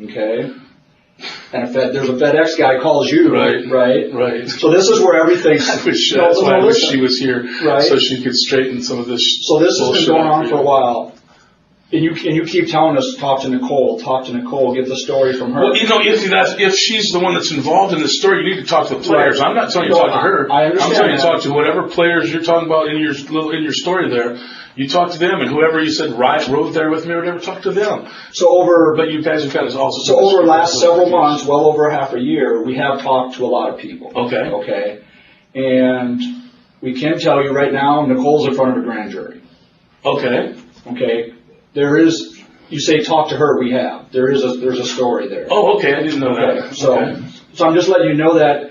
okay? And there's a FedEx guy calls you, right? So this is where everything.
That's why I wish she was here, so she could straighten some of this.
So this has been going on for a while. And you keep telling us, talk to Nicole, get the story from her.
Well, if she's the one that's involved in the story, you need to talk to the players. I'm not telling you to talk to her.
I understand.
I'm telling you to talk to whatever players you're talking about in your story there. You talk to them, and whoever you said rode there with me or whatever, talk to them. But you guys have got to also.
So over the last several months, well over half a year, we have talked to a lot of people. Okay. And we can tell you right now, Nicole's in front of a grand jury. Okay. There is, you say talk to her, we have. There's a story there.
Oh, okay, I didn't know that.
So I'm just letting you know that.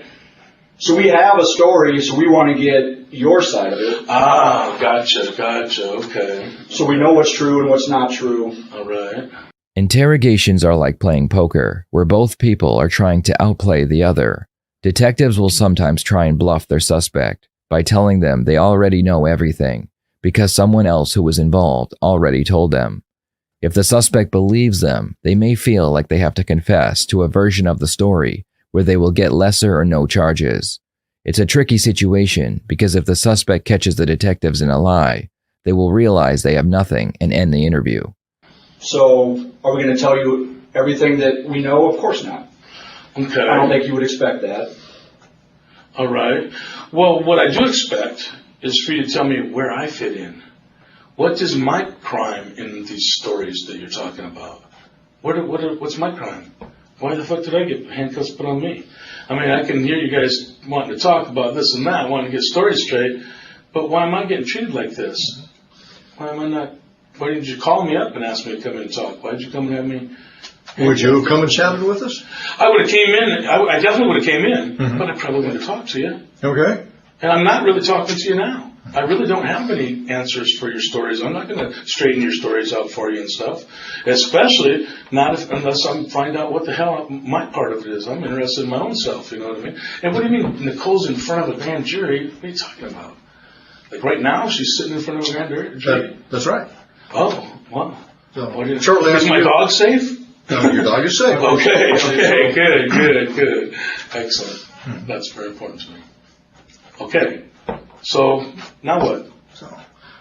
So we have a story, so we want to get your side of it.
Gotcha, okay.
So we know what's true and what's not true.
All right.
Interrogations are like playing poker, where both people are trying to outplay the other. Detectives will sometimes try and bluff their suspect by telling them they already know everything, because someone else who was involved already told them. If the suspect believes them, they may feel like they have to confess to a version of the story where they will get lesser or no charges. It's a tricky situation because if the suspect catches the detectives in a lie, they will realize they have nothing and end the interview.
So are we going to tell you everything that we know? Of course not.
Okay.
I don't think you would expect that.
All right. Well, what I do expect is for you to tell me where I fit in. What is my crime in these stories that you're talking about? What's my crime? Why the fuck did I get handcuffs put on me? I mean, I can hear you guys wanting to talk about this and that, wanting to get stories straight, but why am I getting treated like this? Why didn't you call me up and ask me to come in and talk? Why did you come and have me?
Would you have come and chatted with us?
I would have came in. I definitely would have came in, but I probably wouldn't have talked to you.
Okay.
And I'm not really talking to you now. I really don't have any answers for your stories. I'm not going to straighten your stories out for you and stuff. Especially unless I find out what the hell my part of it is. I'm interested in my own self, you know what I mean? And what do you mean Nicole's in front of a grand jury? What are you talking about? Like right now, she's sitting in front of a grand jury?
That's right.
Oh, wow.
Shortly
is my dog safe?
No, your dog is safe.
Okay, good. Excellent. That's very important to me. Okay, so now what?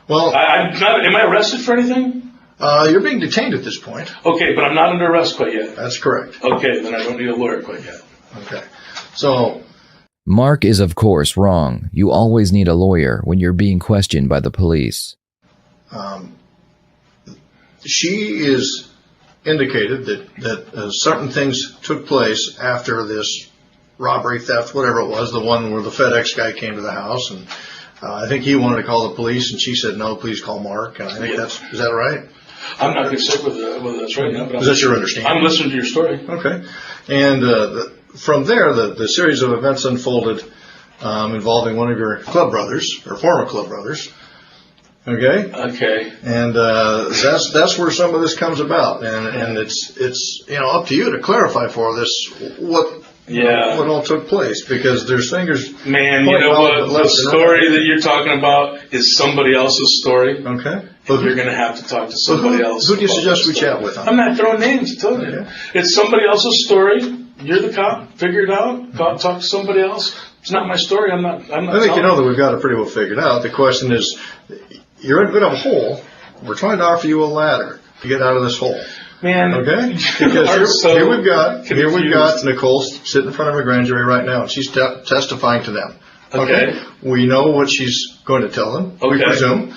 Well,
I'm not. Am I arrested for anything?
You're being detained at this point.
Okay, but I'm not under arrest quite yet.
That's correct.
Okay, then I don't need a lawyer quite yet.
Okay, so
Mark is of course wrong. You always need a lawyer when you're being questioned by the police.
She is indicated that certain things took place after this robbery, theft, whatever it was, the one where the FedEx guy came to the house, and I think he wanted to call the police, and she said, no, please call Mark, and I think is that right?
I'm not going to say whether that's right now, but
is that your understanding?
I'm listening to your story.
Okay. And from there, the series of events unfolded involving one of your club brothers, or former club brothers. Okay. And that's where some of this comes about, and it's up to you to clarify for this what all took place, because there's fingers.
Man, you know what? The story that you're talking about is somebody else's story.
Okay.
But you're going to have to talk to somebody else.
Who do you suggest we chat with?
I'm not throwing names. I told you. It's somebody else's story. You're the cop. Figure it out. Talk to somebody else. It's not my story. I'm not.
I think you know that we've got it pretty well figured out. The question is, you're in a bit of a hole. We're trying to offer you a ladder to get out of this hole.
Man,
okay? Because here we've got Nicole sitting in front of a grand jury right now, and she's testifying to them. Okay. We know what she's going to tell them. We presume.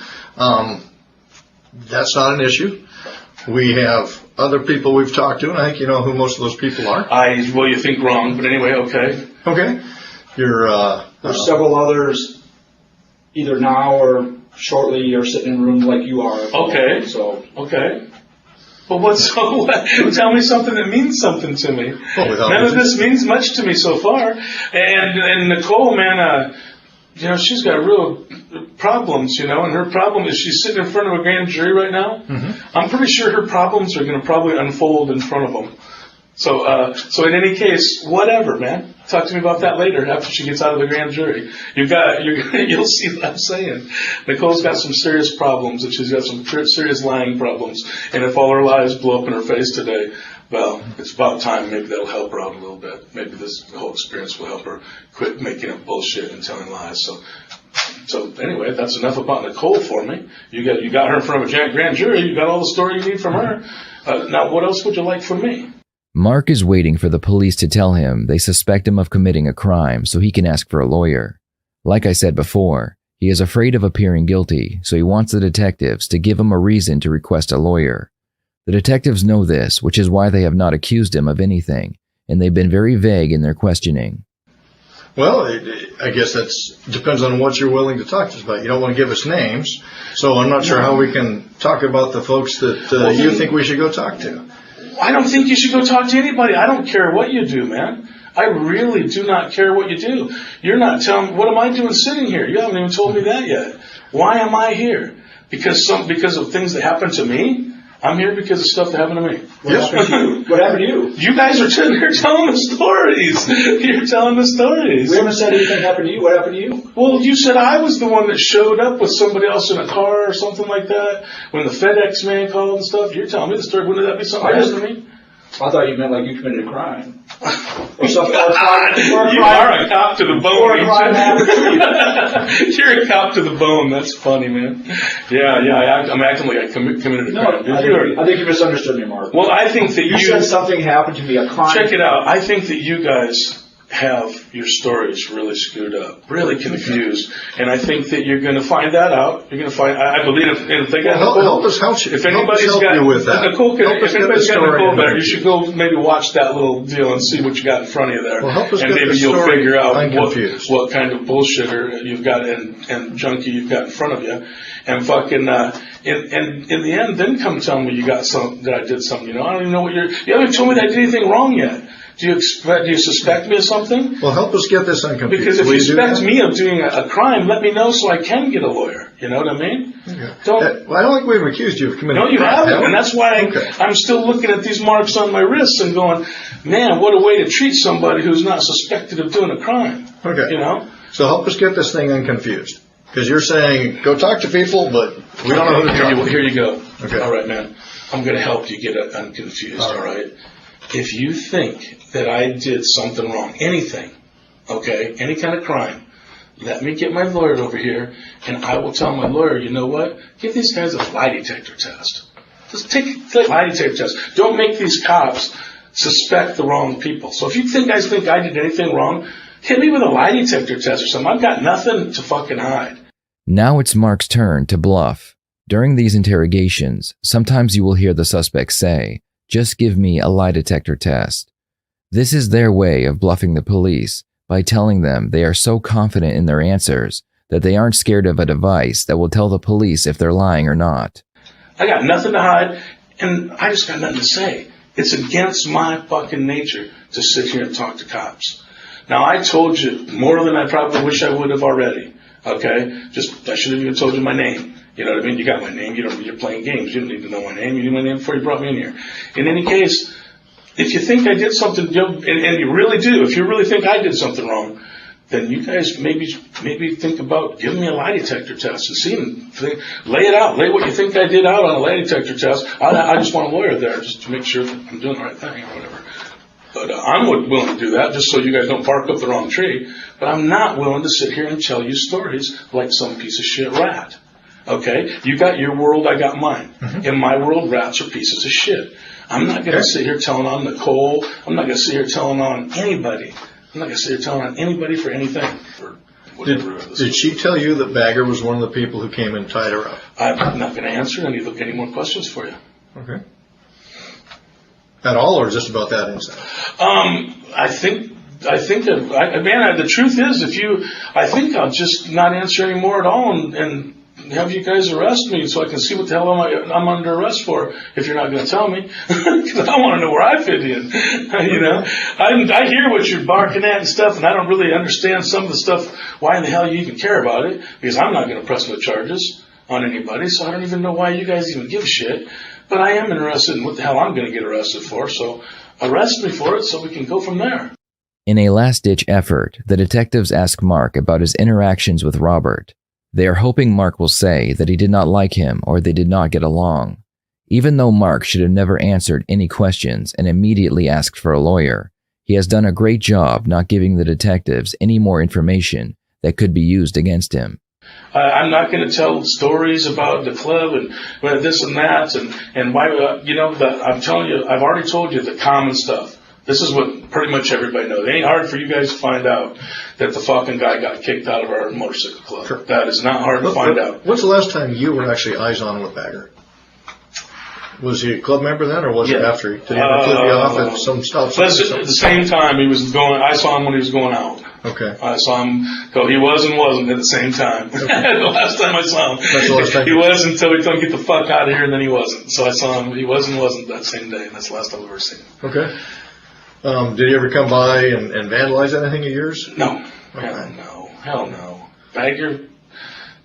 That's not an issue. We have other people we've talked to, and I think you know who most of those people are.
Well, you think wrong, but anyway, okay.
Okay.
There's several others, either now or shortly, are sitting in rooms like you are.
Okay. Okay. Well, tell me something that means something to me. None of this means much to me so far. And Nicole, man, she's got real problems, and her problem is she's sitting in front of a grand jury right now. Mm-hmm. I'm pretty sure her problems are going to probably unfold in front of them. So in any case, whatever, man. Talk to me about that later after she gets out of the grand jury. You'll see what I'm saying. Nicole's got some serious problems, and she's got some serious lying problems. And if all her lies blow up in her face today, well, it's about time. Maybe that'll help her out a little bit. Maybe this whole experience will help her quit making up bullshit and telling lies. So anyway, that's enough about Nicole for me. You got her in front of a grand jury. You got all the story you need from her. Now, what else would you like from me?
Mark is waiting for the police to tell him they suspect him of committing a crime so he can ask for a lawyer. Like I said before, he is afraid of appearing guilty, so he wants the detectives to give him a reason to request a lawyer. The detectives know this, which is why they have not accused him of anything, and they've been very vague in their questioning.
Well, I guess that depends on what you're willing to talk to us about. You don't want to give us names, so I'm not sure how we can talk about the folks that you think we should go talk to.
I don't think you should go talk to anybody. I don't care what you do, man. I really do not care what you do. You're not telling me, what am I doing sitting here? You haven't even told me that yet. Why am I here? Because of things that happened to me? I'm here because of stuff that happened to me.
What happened to you? What happened to you?
You guys are telling the stories. You're telling the stories.
We haven't said anything happened to you. What happened to you?
Well, you said I was the one that showed up with somebody else in a car or something like that when the FedEx man called and stuff. You're telling me the story. Wouldn't that be something that happened to me?
I thought you meant like you committed a crime. Or
something. You are a cop to the bone. You're a cop to the bone. That's funny, man. Yeah. I'm acting like I committed a crime.
I think you misunderstood me, Mark.
Well, I think that you
said something happened to me, a crime.
Check it out. I think that you guys have your stories really screwed up, really confused, and I think that you're going to find that out. You're going to find. I believe if they got Nicole, if anybody's got Nicole, if anybody's got Nicole better, you should go maybe watch that little deal and see what you got in front of you there, and maybe you'll figure out what kind of bullshitter you've got and junkie you've got in front of you, and fucking in the end, then come tell me that I did something. I don't even know what you haven't told me that I did anything wrong yet. Do you suspect me of something?
Well, help us get this unconfused.
Because if you suspect me of doing a crime, let me know so I can get a lawyer. You know what I mean?
Okay. I don't think we've accused you of committing a crime.
No, you haven't. And that's why I'm still looking at these marks on my wrists and going, man, what a way to treat somebody who's not suspected of doing a crime.
Okay. So help us get this thing unconfused. Because you're saying, go talk to people, but we don't know who to talk to.
Here you go.
Okay.
All right, man. I'm going to help you get unconfused, all right? If you think that I did something wrong, anything, okay, any kind of crime, let me get my lawyer over here, and I will tell my lawyer, you know what? Give these guys a lie detector test. Just take a lie detector test. Don't make these cops suspect the wrong people. So if you guys think I did anything wrong, hit me with a lie detector test or something. I've got nothing to fucking hide.
Now it's Mark's turn to bluff. During these interrogations, sometimes you will hear the suspect say, "Just give me a lie detector test." This is their way of bluffing the police by telling them they are so confident in their answers that they aren't scared of a device that will tell the police if they're lying or not.
I got nothing to hide, and I just got nothing to say. It's against my fucking nature to sit here and talk to cops. Now, I told you more than I probably wish I would have already, okay? I should have even told you my name. You know what I mean? You got my name. You're playing games. You don't need to know my name. You knew my name before you brought me in here. In any case, if you think I did something, and you really do, if you really think I did something wrong, then you guys maybe think about giving me a lie detector test and lay it out. Lay what you think I did out on a lie detector test. I just want a lawyer there just to make sure that I'm doing the right thing or whatever. But I'm willing to do that just so you guys don't bark up the wrong tree. But I'm not willing to sit here and tell you stories like some piece of shit rat. Okay? You got your world, I got mine. Mm-hmm. In my world, rats are pieces of shit. I'm not going to sit here telling on Nicole. I'm not going to sit here telling on anybody. I'm not going to sit here telling on anybody for anything.
Did she tell you that Bagger was one of the people who came and tied her up?
I'm not going to answer any more questions for you.
Okay. At all, or just about that incident?
I think that, the truth is, I think I'll just not answer anymore at all and have you guys arrest me so I can see what the hell I'm under arrest for if you're not going to tell me. Because I want to know where I fit in. You know, I hear what you're barking at and stuff, and I don't really understand some of the stuff, why in the hell you even care about it, because I'm not going to press no charges on anybody, so I don't even know why you guys even give a shit. But I am interested in what the hell I'm going to get arrested for, so arrest me for it so we can go from there.
In a last-ditch effort, the detectives ask Mark about his interactions with Robert. They are hoping Mark will say that he did not like him or they did not get along. Even though Mark should have never answered any questions and immediately asked for a lawyer, he has done a great job not giving the detectives any more information that could be used against him.
I'm not going to tell stories about the club and this and that and why, but I'm telling you, I've already told you the common stuff. This is what pretty much everybody knows. It ain't hard for you guys to find out that the fucking guy got kicked out of our motorcycle club. Sure. That is not hard to find out.
When's the last time you were actually eyes on with Bagger? Was he a club member then, or was it after? Did he ever flip you off at some stop sign?
At the same time he was going. I saw him when he was going out.
Okay.
I saw him go. He was and wasn't at the same time. Okay. The last time I saw him,
that's the last time.
He was until he told him get the fuck out of here, and then he wasn't. So I saw him. He was and wasn't that same day. And that's the last time I've ever seen him.
Okay. Did he ever come by and vandalize anything of yours?
No.
Okay.
Hell no. Bagger.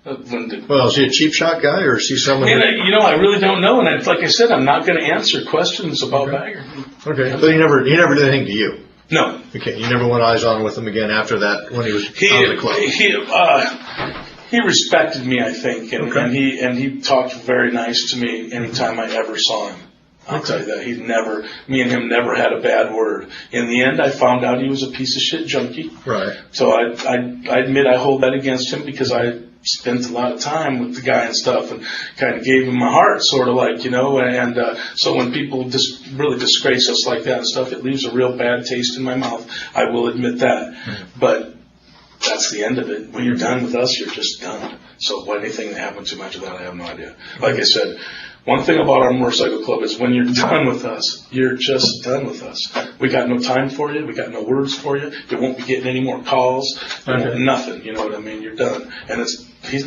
Well, is he a cheap shot guy, or is he someone?
I really don't know, and like I said, I'm not going to answer questions about Bagger.
Okay, but he never did anything to you.
No.
Okay, you never went eyes on with him again after that when he was out of the club.
He respected me, I think, and he talked very nice to me anytime I ever saw him. I'll tell you that. Me and him never had a bad word. In the end, I found out he was a piece of shit junkie.
Right.
So I admit I hold that against him because I spent a lot of time with the guy and stuff and kind of gave him my heart, sort of like, and so when people just really disgrace us like that and stuff, it leaves a real bad taste in my mouth. I will admit that. Mm-hmm. But that's the end of it. When you're done with us, you're just done. So anything that happened to him after that, I have no idea. Like I said, one thing about our motorcycle club is when you're done with us, you're just done with us. We got no time for you. We got no words for you. You won't be getting any more calls. Nothing. You know what I mean? You're done. And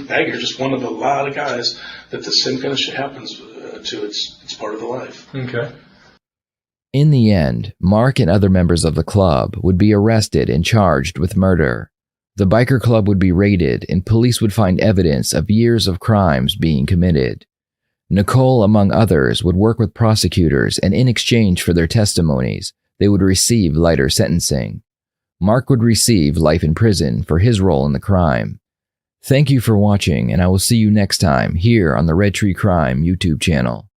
Bagger's just one of a lot of guys that the same kind of shit happens to. It's part of the life.
Okay.
In the end, Mark and other members of the club would be arrested and charged with murder. The biker club would be raided and police would find evidence of years of crimes being committed. Nicole, among others, would work with prosecutors, and in exchange for their testimonies, they would receive lighter sentencing. Mark would receive life in prison for his role in the crime. Thank you for watching, and I will see you next time here on the Red Tree Crime YouTube channel.